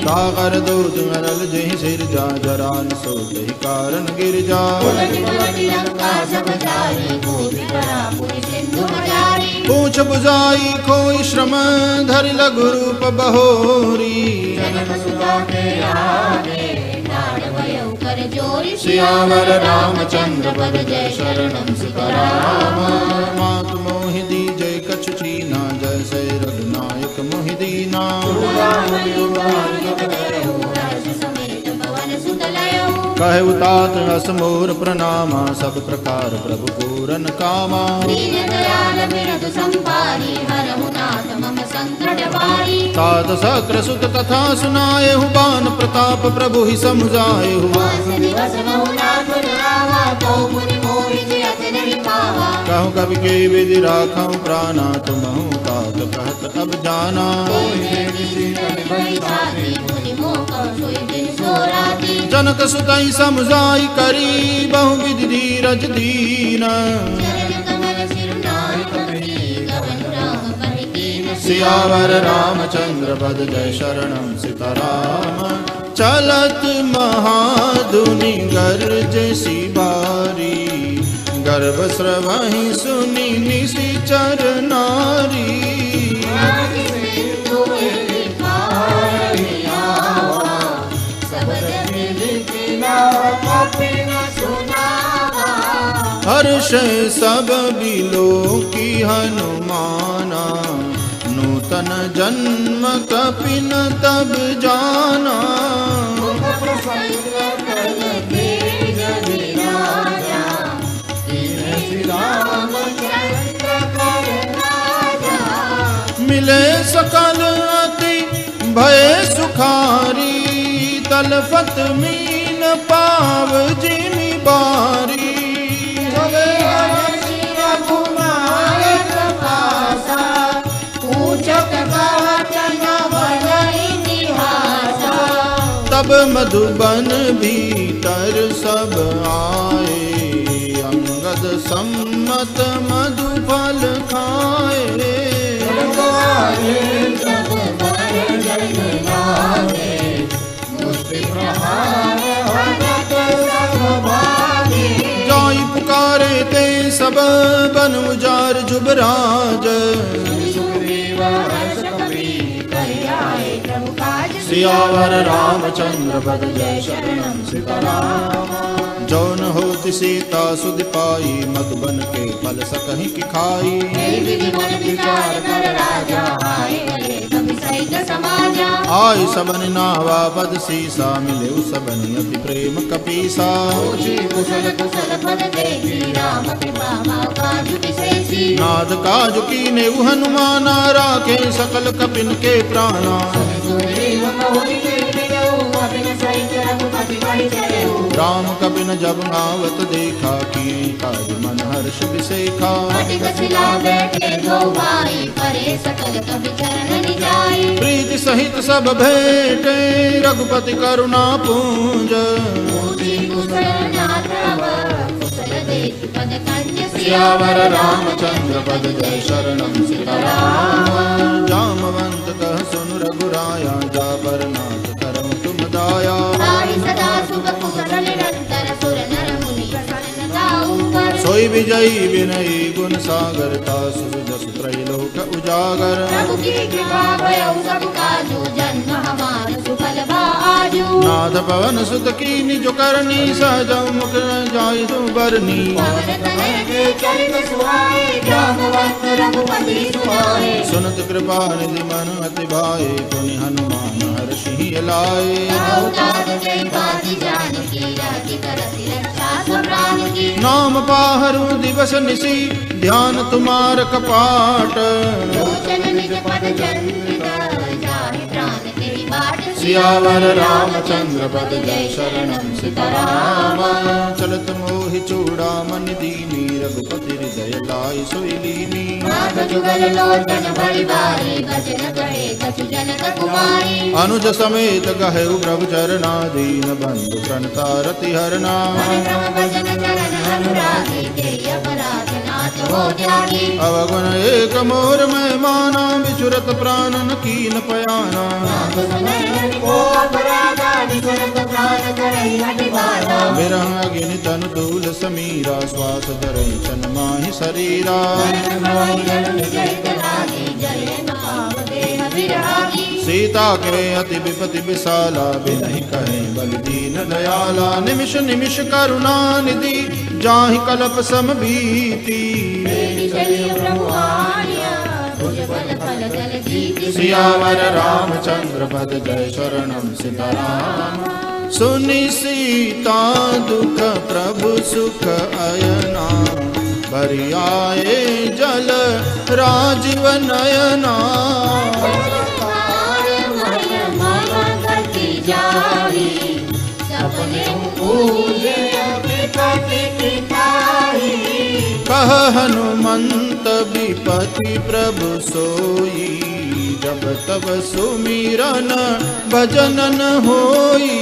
S1: सागर दूत मरल जही सिर जा जरान सो जही कारण गिर जा पूछ बुझाई खोई श्रम धरि लघु रूप बहोरी सियावर रामचंद्र पद जय शरणं सीताराम मातु मोहि दीजै कछु चीना जैसे रघुनायक मोहि दीना
S2: समेत पवन सुत लयो
S1: कहे उतात हस मोर प्रणामा सब प्रकार प्रभु पूरन कामा
S2: दीन दयाल बिरधु संपारी हरहु नाथ मम संकट भारी
S1: तात सक्र सुत कथा सुनाए बान प्रताप प्रभु ही समुझाए
S2: मास दिवस बहु नाथ रावा तो मुनि मोहि जियत नहीं पावा
S1: कहूँ कवि के विधि राखूं प्राणा तुमहु तात कहत अब जाना
S2: मुनि मोह सोई दिन सो राती
S1: जनक सुतई समुझाई करी बहु विधि धीरज दीन
S2: चरण कमल सिर नाथ करी गवन राम कहि कीन
S1: सियावर रामचंद्र पद जय शरणम सीताराम चलत महाधुनि गर्ज सी बारी गर्भ स्रवहि सुनि निशिचर नारी
S2: आदि सिंधु लिखार आवा सबद लिखिना कपिन सुनावा
S1: हर्ष सब बिलो की हनुमाना नूतन जन्म कपिन तब जाना
S2: मुख प्रसन्न कर तेज विराजा रामचंद्र कर राजा
S1: मिले सकल अति भय सुखारी तलफत मीन पाव जिमि बारी
S2: रघुनायक पासा पूछत कहत नवल इतिहासा
S1: तब मधुबन भीतर सब आए अंगद सम्मत मधुफल खाए
S2: जब बर जन लागे मुष्टि प्रहार भगत सब भागे
S1: जाई पुकारे ते सब बन उजार जुबराज
S2: सुग्रीव हर्ष कपि कर आए प्रभु काज
S1: सियावर रामचंद्र पद जय शरणम सीताराम जौन होति सीता सुध पाई मधुबन के फल सकहि की खाई
S2: विधि मन विचार कर राजा आए गए कपि सहित समाजा
S1: आई सबन नावा पद सीसा मिले सबन अति प्रेम कपीसा
S2: पूछी कुशल कुशल पद देखी राम कृपा काजु विशेषी
S1: नाद काज कीने हनुमाना राखे सकल कपिन के प्राणा
S2: सुग्रीव बहुरी कीर्तियौ अभिन सहित रघुपति बढ़ि चलऊ
S1: राम कपिन जब आवत देखा किए काज मन हर्ष विसेखा
S2: पति कसिला बैठे दो भाई करे सकल कपि चरण निजाई
S1: प्रीति सहित सब भेटे रघुपति करुणा पूंज
S2: पूछी कुशल नाथ अब कुशल देख पद कंज
S1: सियावर रामचंद्र पद जय शरणम सीताराम जामवंत कह सुन रघुराया जा पर नाथ करम तुम दाया
S2: ताहि सदा सुख कुशल निरंतर सुर नर मुनि प्रसन्नता ऊपर
S1: सोई विजयी विनयी गुण सागर तासु जस त्रैलोक उजागर
S2: प्रभु की कृपा भयउ सब काजू जन्म हमार सुफल बाजू
S1: नाथ पवन सुत कीनि जो करनी सहज मुख जाय जो बरनी
S2: पवन तनय के चरित सुहाए जामवंत रघुपति सुहाए
S1: सुनत कृपा निधि मन अति भाए पुनि हनुमान हर्षि लाए
S2: अवतार के बाति जानकी राखी करति रक्षा सब प्राण की
S1: नाम पाहरु दिवस निसी ध्यान तुम्हार कपाट
S2: लोचन निज पद चंद्रित जाहि प्राण तेरी बाट
S1: सियावर रामचंद्र पद जय शरणम सीताराम चलत मोहि चूड़ामन दीनी रघुपति हृदय लाई सोई लीनी
S2: नाथ जुगल लोचन बड़ि बारी बचन कहे कछु जनक कुमारी
S1: अनुज समेत गहे प्रभु चरणा दीन बंधु प्रणता रति हरना
S2: परम भजन चरण अनुरागी तेरी अपराध नाथ हो त्यागी
S1: अवगुण एक मोर में माना बिछुरत प्राणन कीन पयाना
S2: नाथ समय को अपराधा विचरत प्राण करहि हटि बाधा
S1: विरह अग्नि तनु दूल समीरा श्वास धरई सन माहि शरीरा सीता के अति विपति विशाला बिनहि कहे बल दीन दयाला निमिष निमिष करुणा निधि जाहि कलप सम भीति सियावर रामचंद्र पद जय शरणम सीताराम सुनि सीता दुख प्रभु सुख अयना, भरि आए जल राजीव नयना। कह हनुमंत विपति प्रभु सोई, जब तब सुमिरन भजनन होई।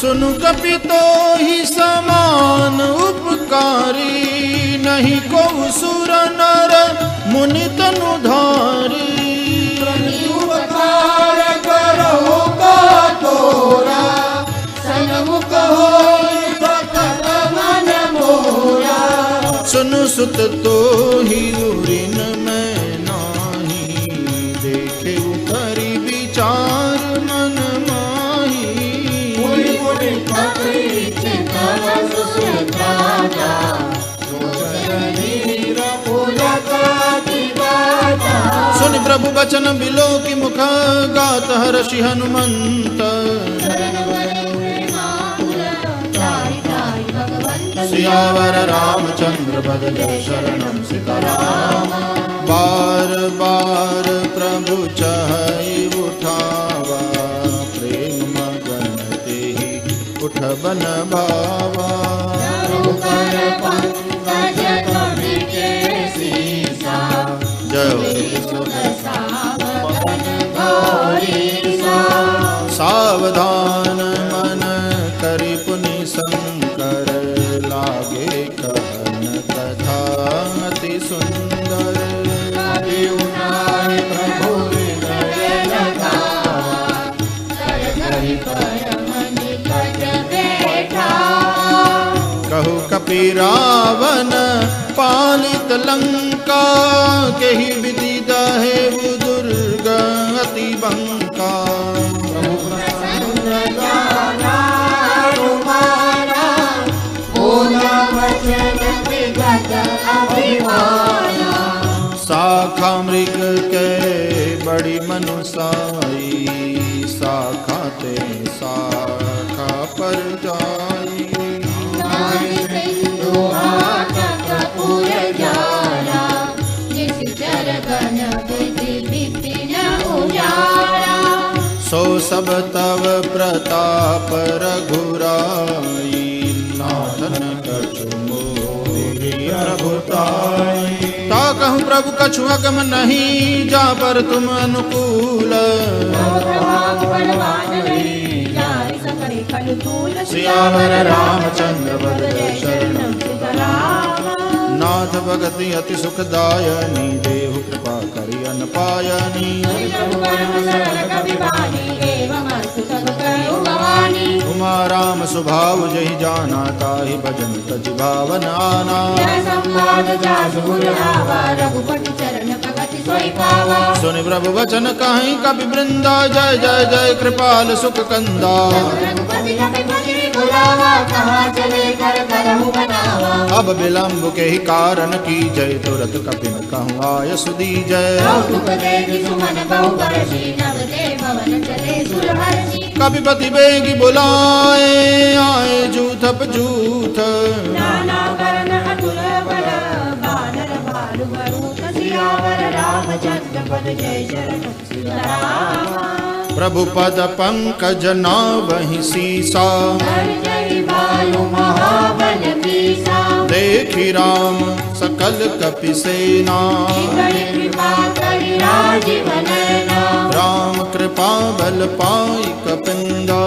S1: सुनु कपि तो ही समान उपकारी, नहीं को सुर नर मुनि तनु धारी।
S3: उपकार करहु का तोरा, सन्मुख होई सकल मन मोरा।
S1: सुनु सुत तो ही उरिन में नाही, देखे करी विचार मन माही।
S3: मुनि मुनि कपि चितव सुसुत्राता, जोजनीर पुलक दिवाता।
S1: सुनि प्रभु बचन बिलो की मुख, गात हर्षि हनुमंत। सियावर रामचंद्र पद जय शरणम सीताराम। बार बार प्रभु चहई उठावा, प्रेम मगन तेहि उठ बन भावा। सावधान मन करि पुनि शंकर, लागे कहन कथा अति सुंदर।
S3: प्रभु हृदय लगावा, करहि परम निकट बैठा।
S1: कहु कपि रावण पालित लंका, केहि विधि दहेउ दुर्ग अति बंका। शाखा मृग के बड़ी मनुसाई, शाखा ते शाखा पर जाई। सो सब तव प्रताप रघुराई, नाथन कछु मोहि प्रभुताई। ता कहूँ प्रभु कछु अगम नहीं, जा पर तुम अनुकूल। सियावर रामचंद्र पद जय शरणम सीताराम। नाथ भगति अति सुखदायनी, देहु कृपा करि अन पायनी। उमा राम स्वभाव जहि जाना, ताहि भजन तज भावन आना। सुनि प्रभु वचन कहीं कपि वृंदा, जय जय जय कृपाल सुख कंदा। अब विलंब के ही कारण की जय, तुरत कपिन कहूँ आय सुधी जय। कपिपति बेगी बुलाए, आए जूथप जूथ। प्रभु पद पंकज नावहि सीसा, देखि राम सकल कपि सेना। राम कृपा बल पाई कपिंदा,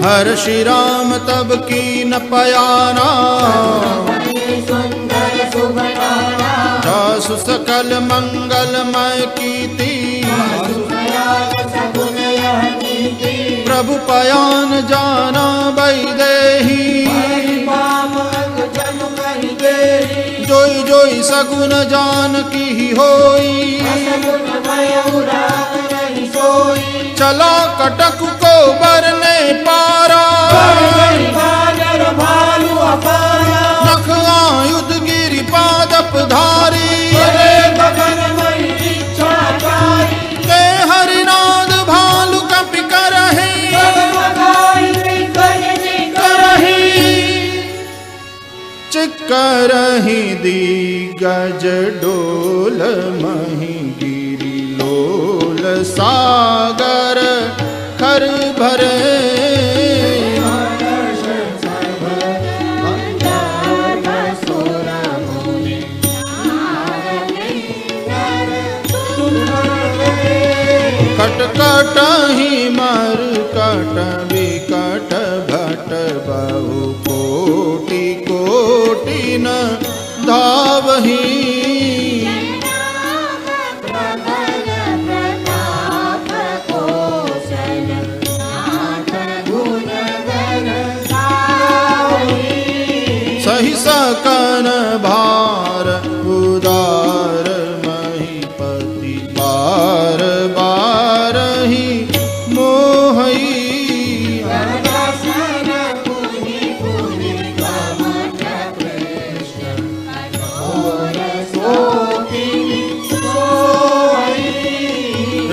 S1: हर्षि राम तब कीन पयाना। जासु सकल मंगलमय कीर्ति, प्रभु पयान जाना वैदेही। जोई जोई सगुन जानकी होई, चला कटक को बरने पारा। करहि दिग्गज डोल मही गिरि लोल सागर खर भरे कट कटहि मर कट विकट भट बहु कोटि कोटि न धावहि सहि सकन भार उदार महीपति बार बार ही मोहई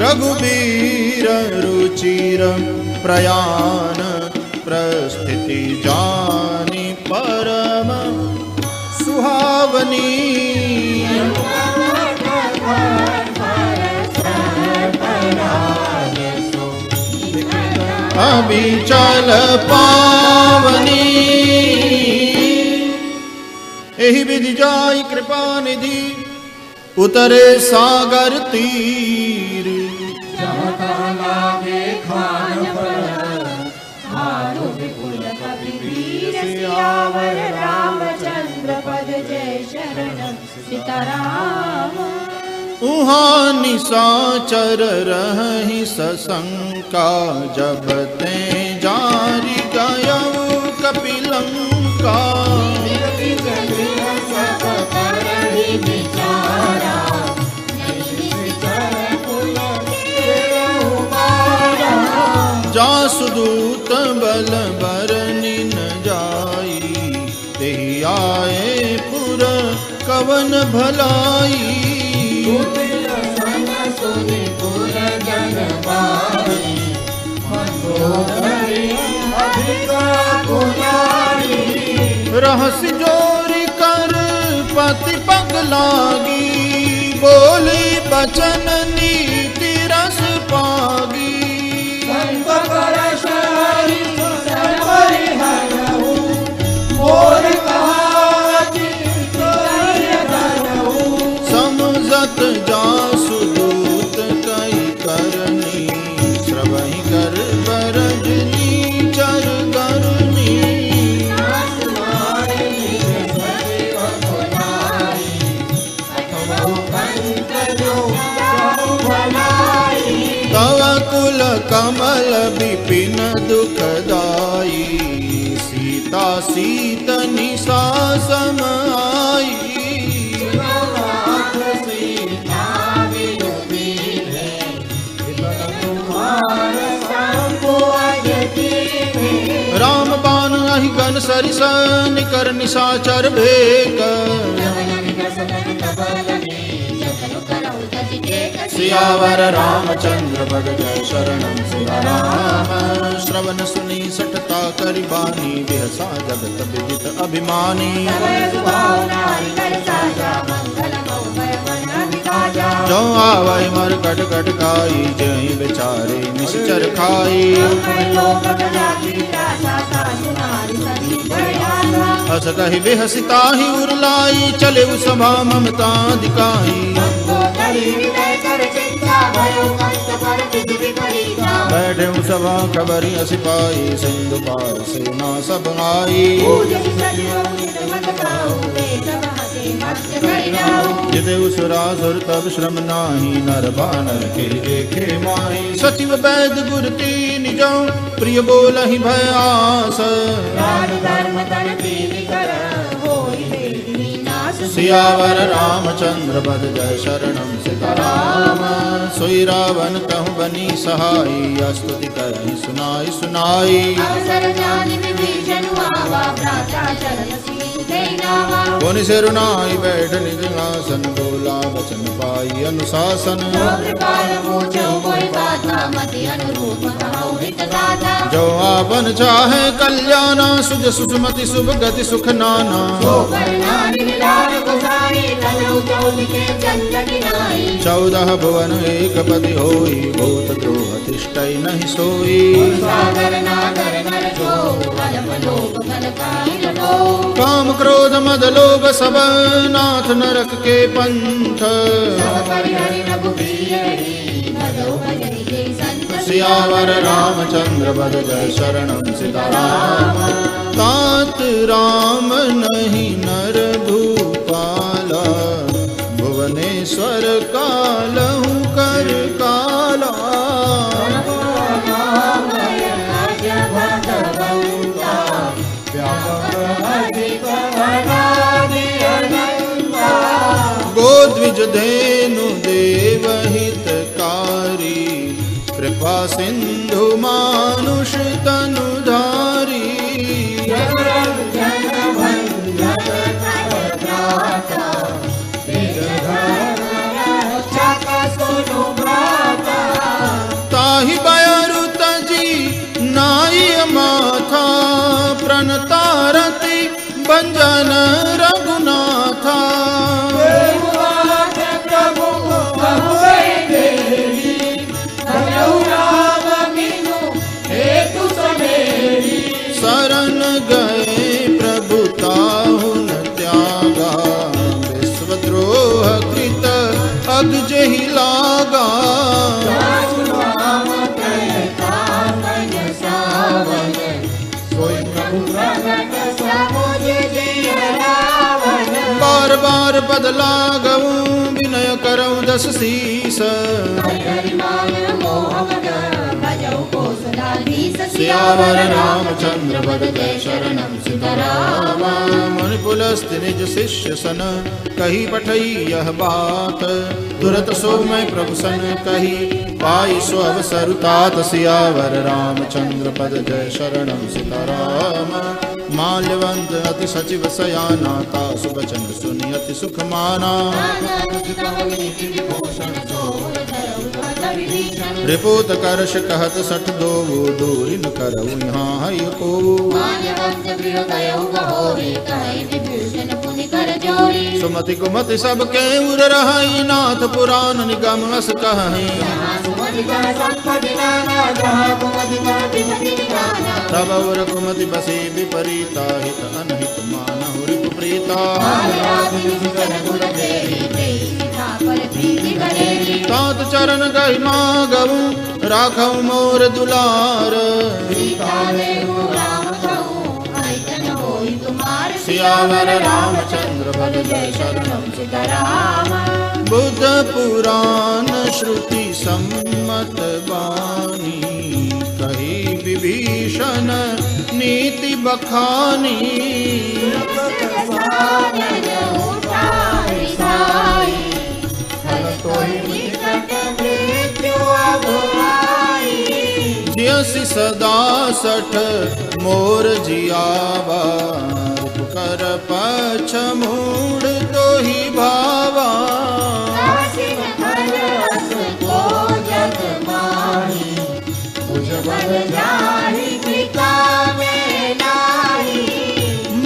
S1: रघुबीर रुचिर प्रयाण प्रस्थिति जानी परम सुहावनी अबिचल पावनी एहि विधि जाई कृपा निधि उतरे सागर तीर
S2: सियावर रामचंद्र पद जय शरणम सीताराम।
S1: उहाँ निशाचर रहहि सशंका जब ते जारी गयऊ कपिलंका जासुदूत बल बरनि न जाई तेहि आए पुर कवन भलाई रहस्य जोरी कर पति पग लागी बोली बचन नीति रस पागी समझत जासुदूत कई करनी श्रवहि कर बरजनी चर करनी तव कुल कमल विपिन दुखदाई सीता सीतनि सासम आई राम बाण अहि गन सरिस निकर निशाचर भेक सियावर रामचंद्र पद जय शरणम सीताराम। श्रवण सुनी सटता करि बानी बिहसा जगत विदित अभिमानी जो आवै मर कट कट खाई जय बेचारे निश्चर खाई हस कहि बेहसिता ही उरलाई चले सभा ममता दिखाई बैठे सभा खबरी सिपाही सिंधु पार सेना सब आई जिते उसुरासुर तब श्रम नाही नर बानर के देखे माही सचिव वैद गुर तीन जो प्रिय बोलहि भय आस सियावर रामचंद्र पद जय शरणम सीताराम। सोई रावण कहूँ बनी सहाई स्तुति करहि सुनाई सुनाई
S2: अवसर जानि विभीषण आवा भ्राता चरण सीधे नहीं नावा
S1: पुनि सिरुनाई बैठ निज आसन बोला वचन पाई अनुशासन
S2: जो कृपाल पूछो कोई गाथा मति अनुरूप कहो हित दाता
S1: जो आपन चाहे कल्याणा सुज सुषमति शुभ गति सुख नाना
S2: जो करना निलाल गुसाई तनु चौलिके चंद्र किनाई
S1: 14 भुवन एक पति होई भूत द्रोह तिष्ठै नहीं सोई
S2: सागर नागर नर जो कलप लोभ कलकाई लटो
S1: काम क्रोध मद लोभ सब नाथ नरक के पंथ
S2: सब परिहरि रघुबीर भजो भजनि के संत
S1: सियावर रामचंद्र बद जय शरणम सीताराम तात राम नहीं नर भूपाला भुवनेश्वर कालहु कर काला गोद्विज धेनु देव हितकारी कृपा सिंधु मानुष तनुधारी ताहि बयरु तजी नाई माथा प्रणतारति बंजन रघुनाथा शरण गए प्रभु ताहुन त्यागा विश्वद्रोह कृत अग्ज ही लागा बार बार पद लागऊ विनय करऊ दस शीस सियावर रामचंद्र बद जय शरणम सीताराम मुनि पुलस्त्य निज शिष्य सन कही पठई यह बात तुरत सो मैं प्रभु सन कही पाई सो अवसर तात सियावर रामचंद्र पद जय शरणम सीताराम माल्यवंत अति सचिव सयाना ता सुबचन सुनि अति सुख माना रिपोत करश कहत सठ दो दूरी न करऊ यहाँ हई को सुमति कुमति सब के उर रहाई नाथ पुराण निगम अस कहीं तब उर कुमति बसे विपरीता हित अनहित मानहु रिपु प्रीता तात चरण गई मागऊ राखऊ मोर दुलार सियावर रामचंद्र बद जय शरणम सीताराम बुद्ध पुराण श्रुति सम्मत बानी कही विभीषण नीति बखानी जियसि सदा सठ मोर जियावा कर पछ मूड तो ही भावा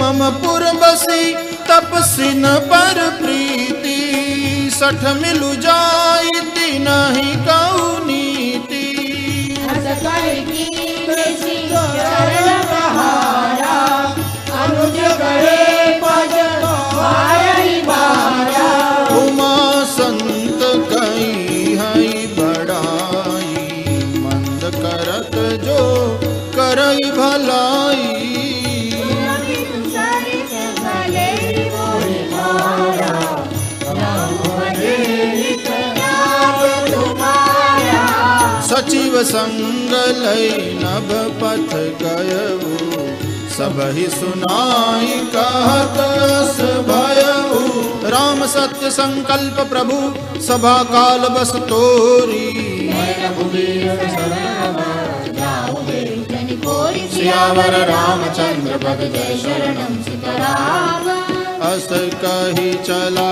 S1: मम पुर बसी तपसिन पर प्रीति सठ मिलु जाई नहीं कऊ नीति उमा संत कई हई बड़ाई मंद करत जो करई भलाई सचिव संग लय नभ पथ गयऊ सबहि सुनाई कहत अस भयऊ राम सत्य संकल्प प्रभु सभा काल बस तोरी सियावर रामचंद्र बद जय शरणम सीताराम हस कही चला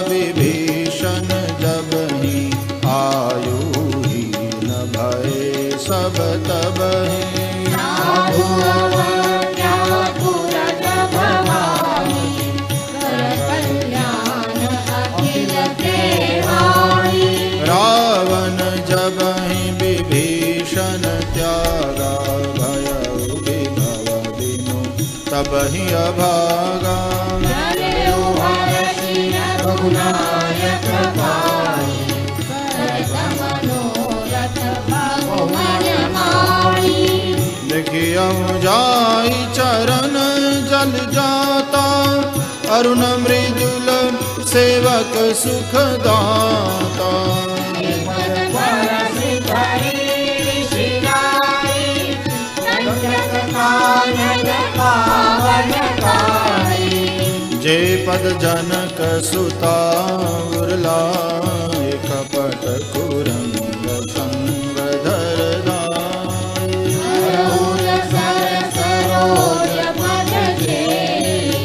S1: विभीषण जब ही आयु ही न भय सब तब ही
S2: साधु अवज्ञा तुरत भवानी कर कल्याण अखिल देवानी
S1: रावण जब ही विभीषण त्यागा भय विभव बिनु तब ही अभागा
S2: रघुनायक पाई करत मनोरथ भगवान माई
S1: देखियो जाई चरण जल जाता अरुण मृदुल सेवक सुख दाता जे पद जनक सुता उर्लाए कपट कुरंग संग धर
S2: सरोज पद जेरी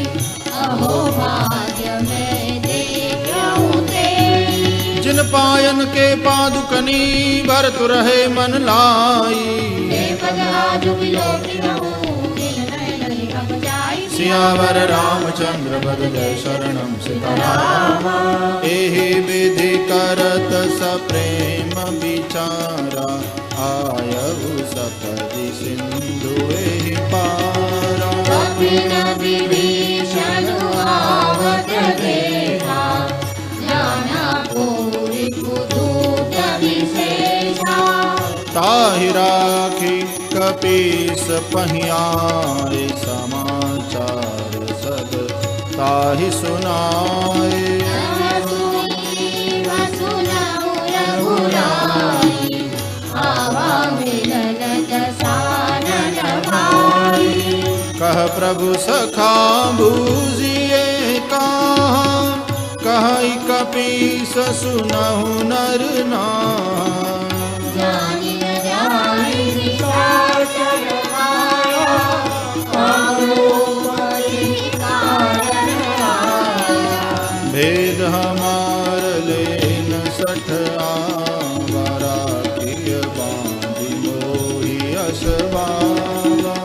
S2: अहो भाग्य में देखूं तेरी
S1: जिन पायन के पादुकनी भरत रहे मन लाई
S2: पद आजु विलोकी रहूं
S1: सियावर रामचंद्र बद जय शरणम सीताराम एहि विधि करत सप्रेम विचारा आयु सपदि सिंधु एहि पारा
S2: कपिल विभीषण आवत देखा जाना पूरी कुदूत विशेषा
S1: ताहि राखी कपीस पहियाए समाचार सब ताहि सुनाए कह प्रभु सखा बूझिए कहा कहि कपीस सुनहु नर नाम भेद हमार लेन सठ आवरा किय बांधि मोहि असबावा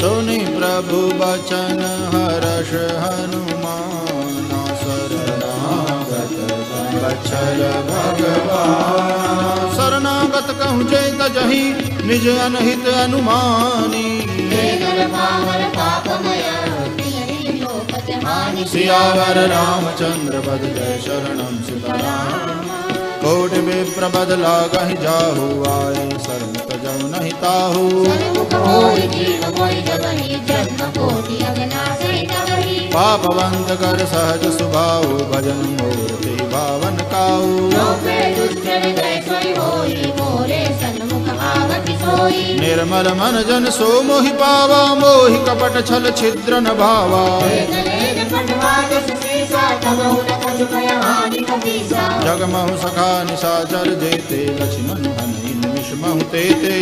S1: सुनि प्रभु बचन हर्ष हनुमाना शरणागत बचल भगवान शरणागत कहूँ जे तजहि निज अनहित अनुमानी सियावर रामचंद्र बद जय शरणम सीताराम कोटि विप्र बदला कहीं जाहु आए शरण तजहु नहीं ताहु पापवंत कर सहज सुभाऊ भजन मूर्ति भावन काऊ निर्मल मन जन सो मोहि पावा मोहि कपट छल छिद्र न भावा जगमहु सखा निशाचर जेते लक्ष्मण हनि निमिष महु तेते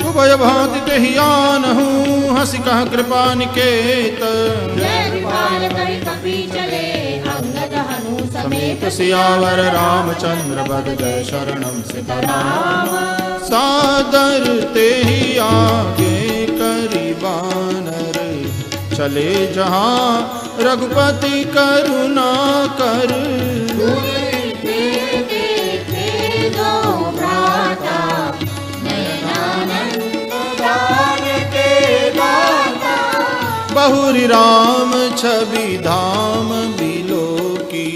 S1: उभय भांति तेहि आनहु हंसी कह कृपा निकेत समेत सियावर रामचंद्र बद जय शरणम सीताराम सादर तेहि आगे करी बानर चले जहाँ रघुपति करुणा कर बहुरी राम छवि धाम बिलो की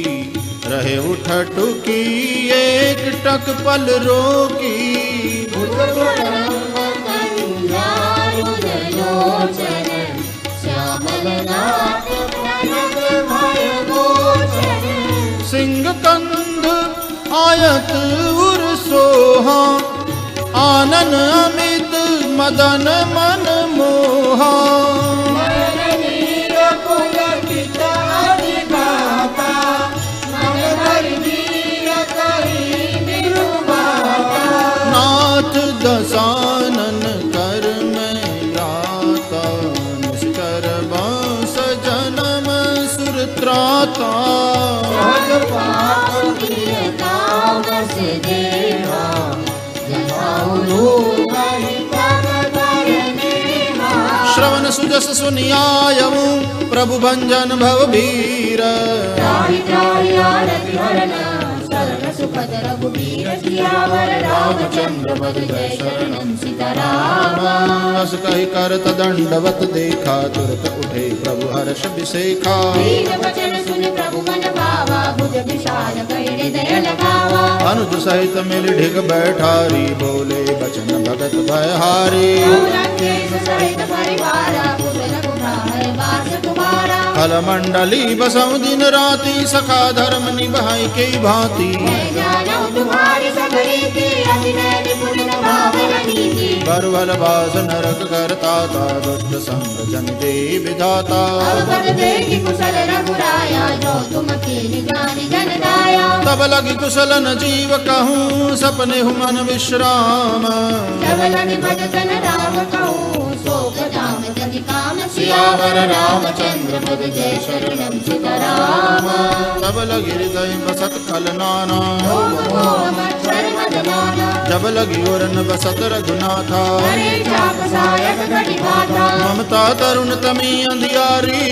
S1: रहे उठटुकी एक टक पल रोकी सिंह कंध आयत उर सोहा आनन अमित मदन मन मोहा त्राता
S2: सहज पाप कीता बस देवा जताऊ लोग तब करनेहा
S1: श्रवण सुजस सुनियायऊ प्रभु भंजन भव भीर
S2: त्राहि त्राहि आरति हरण शरण सुखद रघुबीर सियावर रामचंद्र पद जय शरणम सीताराम
S1: अस कहि करत दंडवत देखा तुरत उठे प्रभु हर्ष विसेखा
S2: दीन वचन सुन प्रभु मन भावा भुज विशाल कहि हृदय लगावा
S1: अनुज सहित मिल ढिग बैठारी बोले बचन भगत भयहारी
S2: रंगेश सहित परिवारा पुर रघुराय वास तुम्हारा
S1: फल मंडली बसऊ दिन राति सखा धर्म निभाई के भांति
S2: मैं जानू तुम्हारी सब रीति अभिनय निपुण भावन नीति
S1: बरवल बास नरक करता ता दुष्ट संग जन दे विधाता
S2: अवगत देखि कुशल रघुराया जो तुम कीन जानि जन दाया
S1: तब लगी कुशल न जीव कहूँ सपने हु मन विश्राम
S2: जब लगे भजन राम कहूँ शोक धाम जनि काम
S1: सियावर रामचंद्र पद जय शरणम सीताराम तब लगी हृदय बसत खल नाना
S2: ओम मोह मच्छर मदमाना
S1: जब लगी ओरन बसत रघुनाथा
S2: हरे चाप सायक घटी माता
S1: ममता तरुण तमी अंधियारी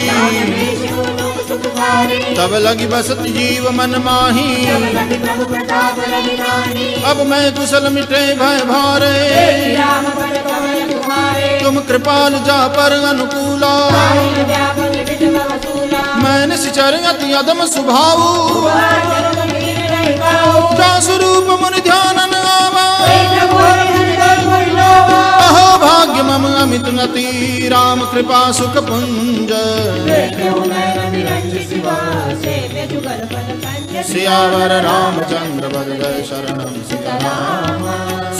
S2: सुखकारी
S1: तब लगी बसत जीव मन माही
S2: जब लगे प्रभु प्रताप रविरानी
S1: अब मैं कुशल मिटे भय भारे
S2: राम पद कमल तुम्हारे
S1: तुम कृपाल जा पर अनुकूला
S2: साहिल व्यापक विधि वसूला
S1: मैं निश्चर अति अदम सुभाऊ
S2: चरण लीन रहि काहू
S1: जा स्वरूप मुनि ध्यानन आवा
S2: प्रभु हरि हृदय मोहि लोवा
S1: अहो भाग्य मम अमित नति राम कृपा सुख पुंज
S2: देखो नैन निरंज शिवा सेव्य जुगल पद पंज
S1: सियावर रामचंद्र पद जय शरणम सीताराम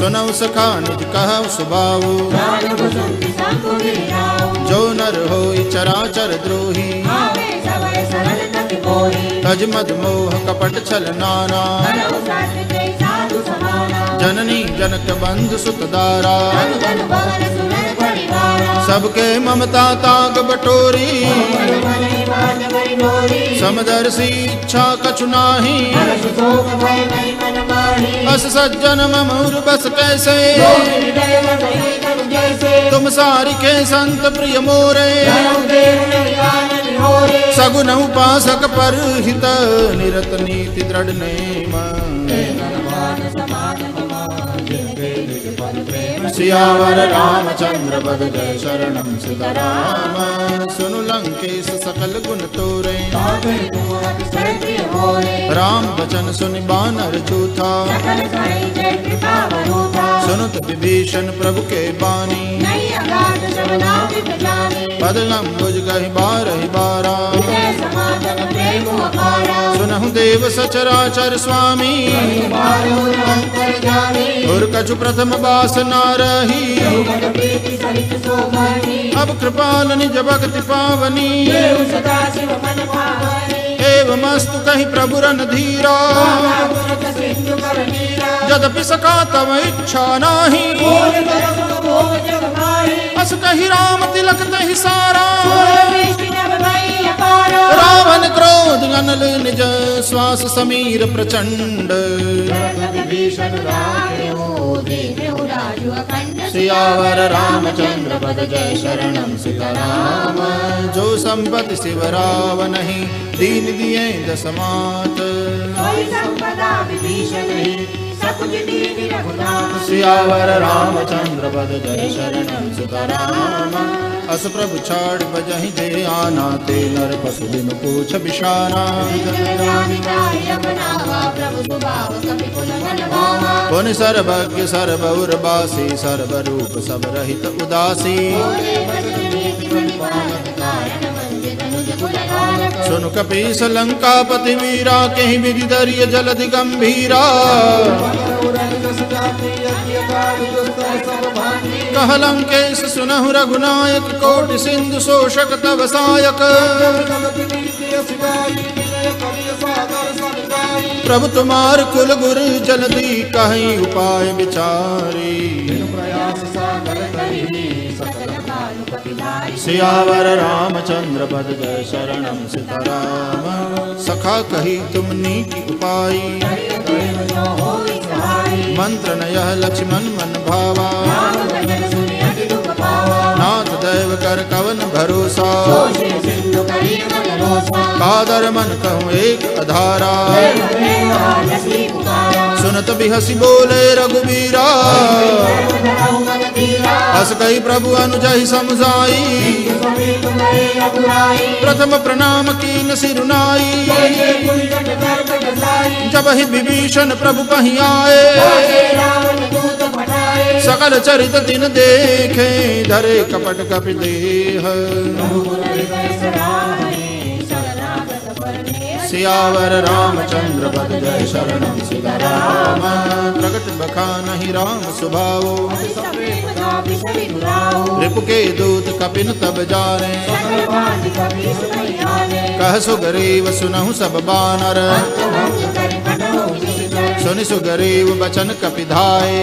S1: सुनऊ सखा निज कहु सुभाऊ
S2: जान बसंति संग वीराऊ
S1: जो नर होई चराचर द्रोही
S2: आवे सबय सरल तति मोहि
S1: तज मद मोह कपट छल नाना
S2: हरऊ सात्विक साधु समाना
S1: जननी जनक बंधु सुत दारा
S2: धन धन भवन सुनन परिवारा
S1: सबके ममता ताग बटोरी
S2: मन मन निवाज भरि डोरी
S1: समदर्शी इच्छा कछु नाही
S2: हर्ष शोक भय नहीं मन माही
S1: अस सज्जन ममूर बस कैसे
S2: हृदय वसई तनु जैसे
S1: तुम सारी के संत प्रिय मोरे
S2: धर्म देव नहीं आनन होरे
S1: सगुन उपासक पर हित निरत नीति दृढ़ नेम
S2: मान समाज कुमार जिनके निज पद प्रेम
S1: सियावर रामचंद्र पद जय शरणम सीताराम सुनु लंकेश सकल गुण तोरे
S2: ताके तुम अतिशय प्रिय होरे
S1: राम बचन सुनि बानर जूथा
S2: सकल साई जय कृपा वरूथा
S1: सुनुत विभीषण प्रभु के बानी
S2: नहीं अगाध श्रवणा विपजाने
S1: पद अम्बुज गहि बारहि बारा
S2: विजय समागम प्रेम अपारा
S1: सुनहु देव सचराचर स्वामी
S2: मारो अंतर जाने
S1: और कछु प्रथम बास ना रही
S2: भगत प्रीति सहित सोमनी
S1: अब कृपाल निज भक्ति पावनी
S2: देव सदा शिव मन भावनी
S1: एवमस्तु कहि प्रभु रन धीरा
S2: गुरत सिंधु कर नीरा
S1: यद्यपि सका तव इच्छा नाही
S2: बोल कर सुख भोग जग माही
S1: अस कहि राम तिलक तहि सारा
S2: दृष्टि नभ भई अपारा
S1: रावण क्रोध अनल निज श्वास समीर प्रचंड
S2: विभीषण राखेहो देखेहो राजु अखंड
S1: सियावर रामचंद्र पद जय शरणम सीताराम जो संपत्ति शिव रावण ही दीन दिए दसमात
S2: कोई संपदा विभीषण ही सकुच दीन रघुनाथ
S1: सियावर रामचंद्र पद जय शरणम सीताराम अस प्रभु छाड़ बजहि जे आना ते नर पशु दिन पूछ बिशाना
S2: प्रभु सुभाव कपि कुल मन भावा
S1: पुन सर्वज्ञ सर्वउर्वासी सर्वरूप सब रहित उदासी
S2: बोले भजन नीति बलि पावन कारण मंदिर अनुज कुल धारक
S1: सुन कपीस लंकापति वीरा कहीं विधि दरिय जलधि गंभीरा कह लंकेश सुनहु रघुनायक कोटि सिंधु शोषक तव सायक प्रभु तुम्हार कुल गुरु जल्दी कहीं उपाय विचारी सियावर रामचंद्र पद जय शरणम सीताराम। सखा कही तुमनी की उपाई मंत्र न यह लक्ष्मण मन भावा। नाथ दैव कर कवन भरोसा कादर मन कहूँ एक अधारा। सुनत बिहसी बोले रघुबीरा हस कही प्रभु अनुजहि समझाई। प्रथम प्रणाम कीन सिरुनाई जब ही विभीषण प्रभु पही आए। सकल चरित दिन देखे धरे कपट कपि देह। सियावर रामचंद्र पद जय शरणम सीताराम। प्रगट बखानहि राम सुभाओ रिपु के दूत कपिन तब जाने। कह सुग्रीव सुनहु सब बानर सुनि सुग्रीव बचन कपि धाये।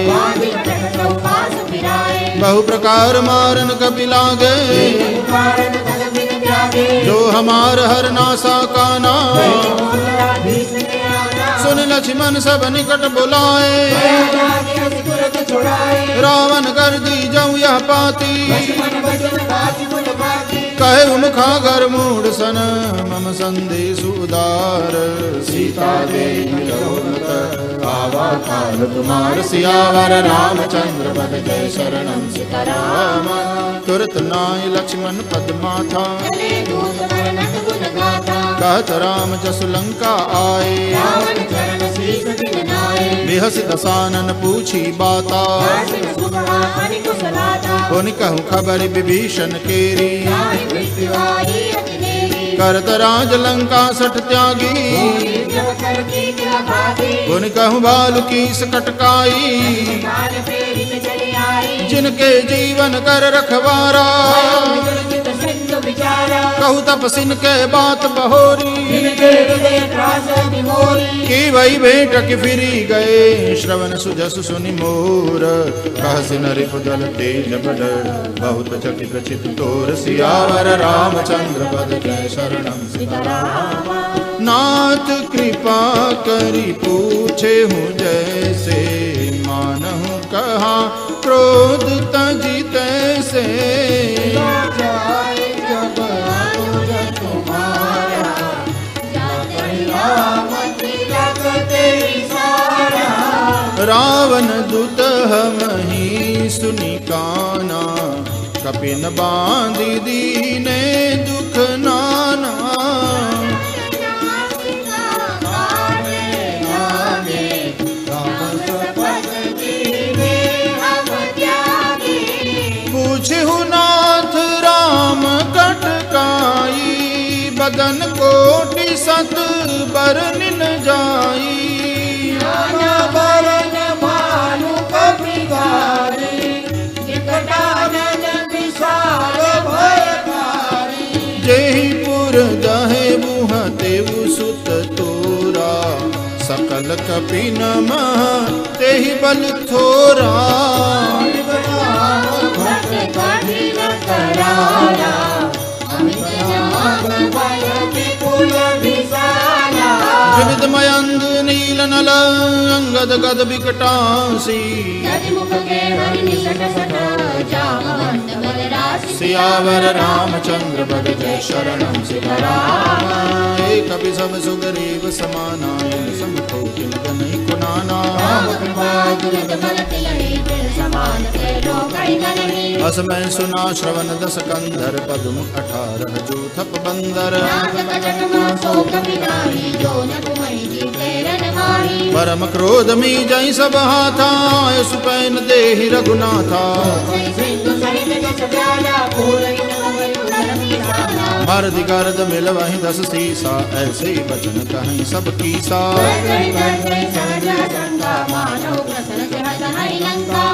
S1: बहु प्रकार मारन कपि लागे जो हमार हर नासा काना। सुन लक्ष्मण सब निकट बुलाए रावण कर दी जाऊं यह पाती। कहे मुखागर मूढ़ सन मम संदेश उदार। सीता देवी आवा काल तुम्हार। सियावर रामचंद्र पद जय शरणम सीताराम। तुरत नाय लक्ष्मण पद माथा कहत राम जसु लंका आए। बिहस दसानन पूछी बाता उन कहूँ खबर विभीषण केरी। करत राज लंका सठ त्यागी उन कहूँ बालु की सकटकाई। जिनके जीवन कर रखवारा कहू तपसिन के बात बहोरी। की वही भेंट की फिरी गए श्रवण सुजस सुनि मोर। कहसिन रिपुदल तेज बड़ बहुत चकित चित तोर। सियावर रामचंद्र पद जय शरणम सीताराम। नाथ कृपा करी पूछे हूँ जैसे मानहु कहा क्रोध तजी तैसे। रावण दुत हमहि सुनि काना कपिन बांधि दीने दुख नाना। पूछहु नाथ राम कटकाई बदन कोटि सत बरनिन जाई। जेहि पुर दहे बुह तेउ सुत तोरा। सकल कपिन मह तेहि बल थोरा। विविध मयंग नील नल अंगद गद विकटासी। सियावर रामचंद्र पद जय शरणम सीताराम। एक कपि सब सुग्रीव समाना समको नहीं कुनाना। अस मैं सुना श्रवण दस कंधर पद्म 18 जो थप बंदर। परम क्रोध मी जय सब हाथा सुपैन देहि रघुनाथा। मर्द गर्द मिल वहीं 10 सीसा ऐसे बचन कहीं सब कीसा।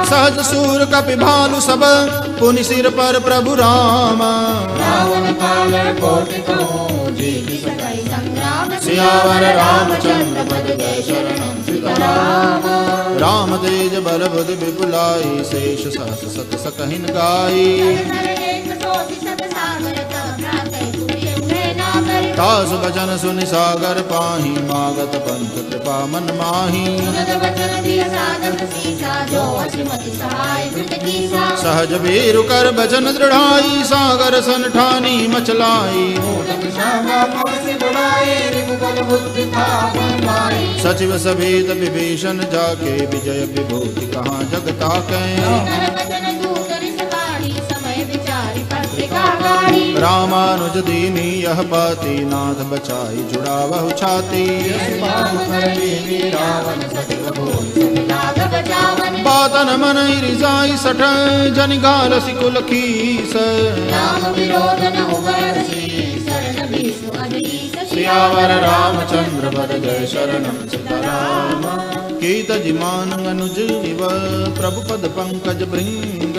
S1: सहज सूर कपि भालु सब पुनि सिर पर प्रभु राम। सियावर रामचंद्र पद जय शरणम सीताराम। राम तेज बल बुद्धि विपुलाई शेष सहस सत सकहिन गाई।
S2: कोटि सत सागर तब भ्राते तुझे उन्हें नागर
S1: तासु बचन सुनि सागर पाहि मागत पंथ कृपा मन माहि
S2: सुनत वचन दिय साधक सीसा जो असिमति सहाय वृत कीसा
S1: सहज वीरु कर बचन दृढ़ाई सागर सन ठानी मचलाई सचिव सभेद विभीषण जाके विजय विभूति कहाँ जग ताकै रामानुज दीनी यह बाती नाथ बचाई जुड़ावहु छाती बातन मन रिजाई सठ जन गाल सिकुल खीस सियावर रामचंद्र पद जय शरणम सीताराम कीत जिमान अनुज इव प्रभु पद पंकज भृंग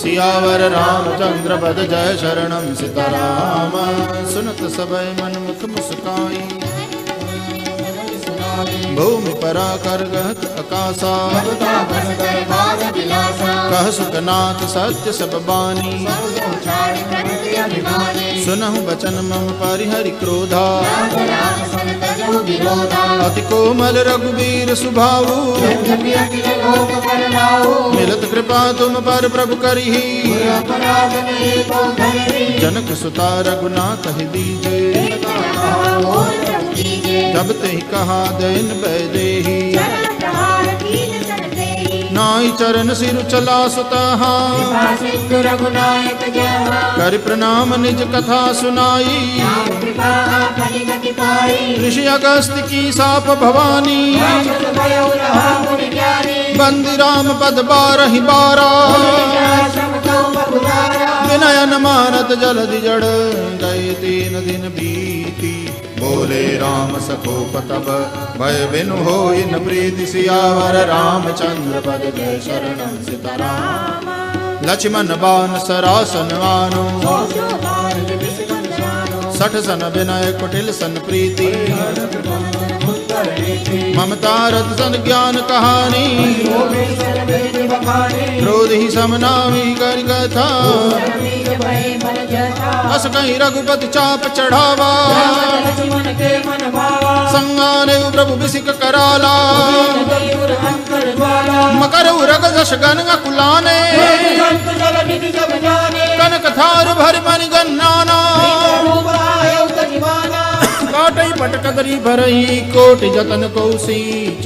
S1: सियावर रामचंद्र पद जय शरणम सीताराम सुनत सबय मन मुख मुस्काई भूमि परा कर गहत आकाशा कह सुखनाथ सत्य सब बानी सुनहु बचन मम परिहरि क्रोधा अति कोमल रघुबीर सुभाऊ मिलत कृपा तुम पर प्रभु करिहि जनक सुता रघुनाथ कहि दीजे जब ते कहा दैन बैदेही नाई चरण सिर चला सुतहा कर प्रणाम निज कथा सुनाई ऋषि अगस्त्य की साप भवानी बंदी राम पद बारहि बारा विनयन मानत जलधि जड़ गए 3 दिन बीती बोले राम सकोप तब भय बिनु होई न प्रीति सियावर रामचंद्र पद जय शरणम सीताराम लक्ष्मण बान सरासन मानो सठ सन विनय कुटिल सन प्रीति ममता रथ सन ज्ञान कहानी क्रोध ही समनामी कर कथा अस कहीं रघुपति चाप चढ़ावा संगाने प्रभु बिसिक कराला मकर उरग जश गन कुलाने कनक थार भर मन गन्नाना काटई पटकदरी भरही कोटि जतन कौसीच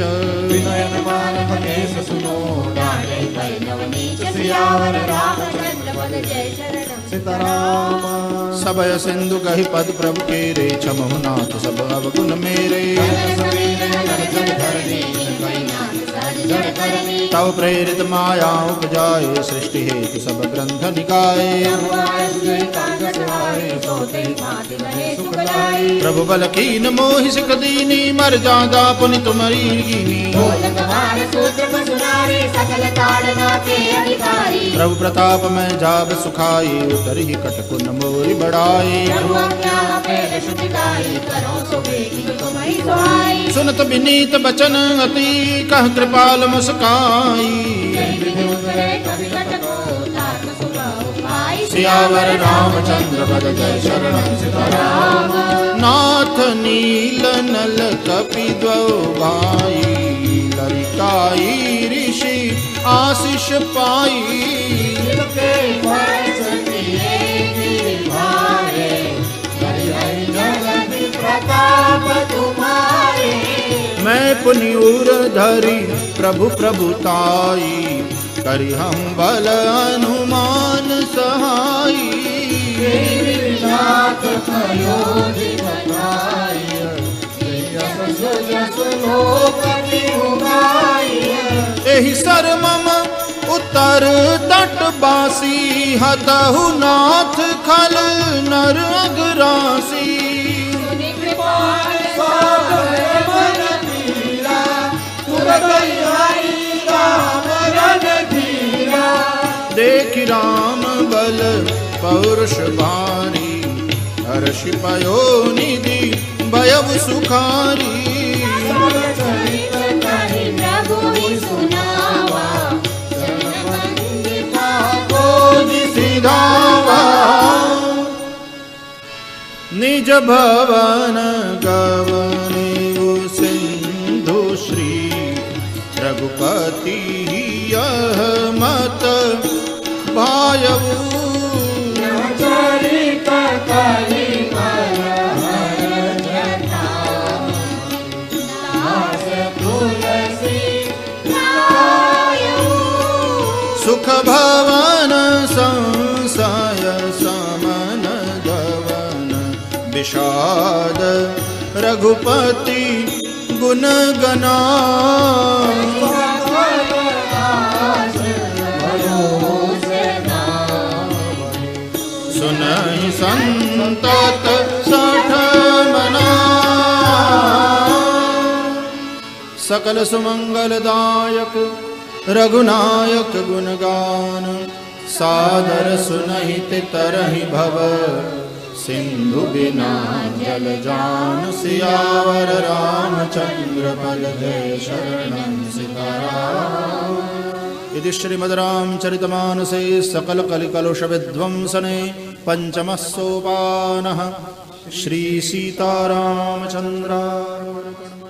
S3: विनयन मान महेश सुनो डाले भय नवनीच सियावर रामचंद्र पद जय शरणम सीताराम
S1: सबय सिंधु कहि पद प्रभु के रे छमहु नाथ सब अवगुण मेरे तव प्रेरित माया उपजाए सृष्टि हेतु सब ग्रंथ निकाय प्रभु बल कीन मोहि सिख दीनी मर जादा पुनि तुम्हारी कीनी प्रभु प्रताप में जाब सुखाई उतर ही कटकुन मोरी बढ़ाई सुनत विनीत बचन अति कह कृपाल मुस्काई सियावर रामचंद्र पद जय शरणम सीताराम नाथ नील नल कपि द्वौ भाई ललिकाई ऋषि आशीष पाई मैं पुनियूर धरी प्रभु प्रभुताई करि हम बल अनुमान सहाई एहि सर मम उत्तर तट बासी हतहु नाथ खल नर अगरासी देख राम बल पौरुष भारी हर्ष पयो निधि भयउ सुखारी निज भवन गवनेउ सिंधु श्री रघुपति यह मत भायऊ
S3: चरित कलि मल हर जटा दास तुलसी लायऊ
S1: सुख भवन संशय समन गवन विषाद रघुपति गुण गना सुनहि संतत सठ मना सकल सुमंगलदायक रघुनायक गुणगान सादर सुनहि तरहि भव सिंधु बिना जल जान सियावर रामचंद्र पल जय शरणं सीताराम। इति श्रीमद्रामचरितमानसे सकल कलिकलुष विध्वंसने पंचमः सोपानः श्री सीतारामचंद्रार्पणम्।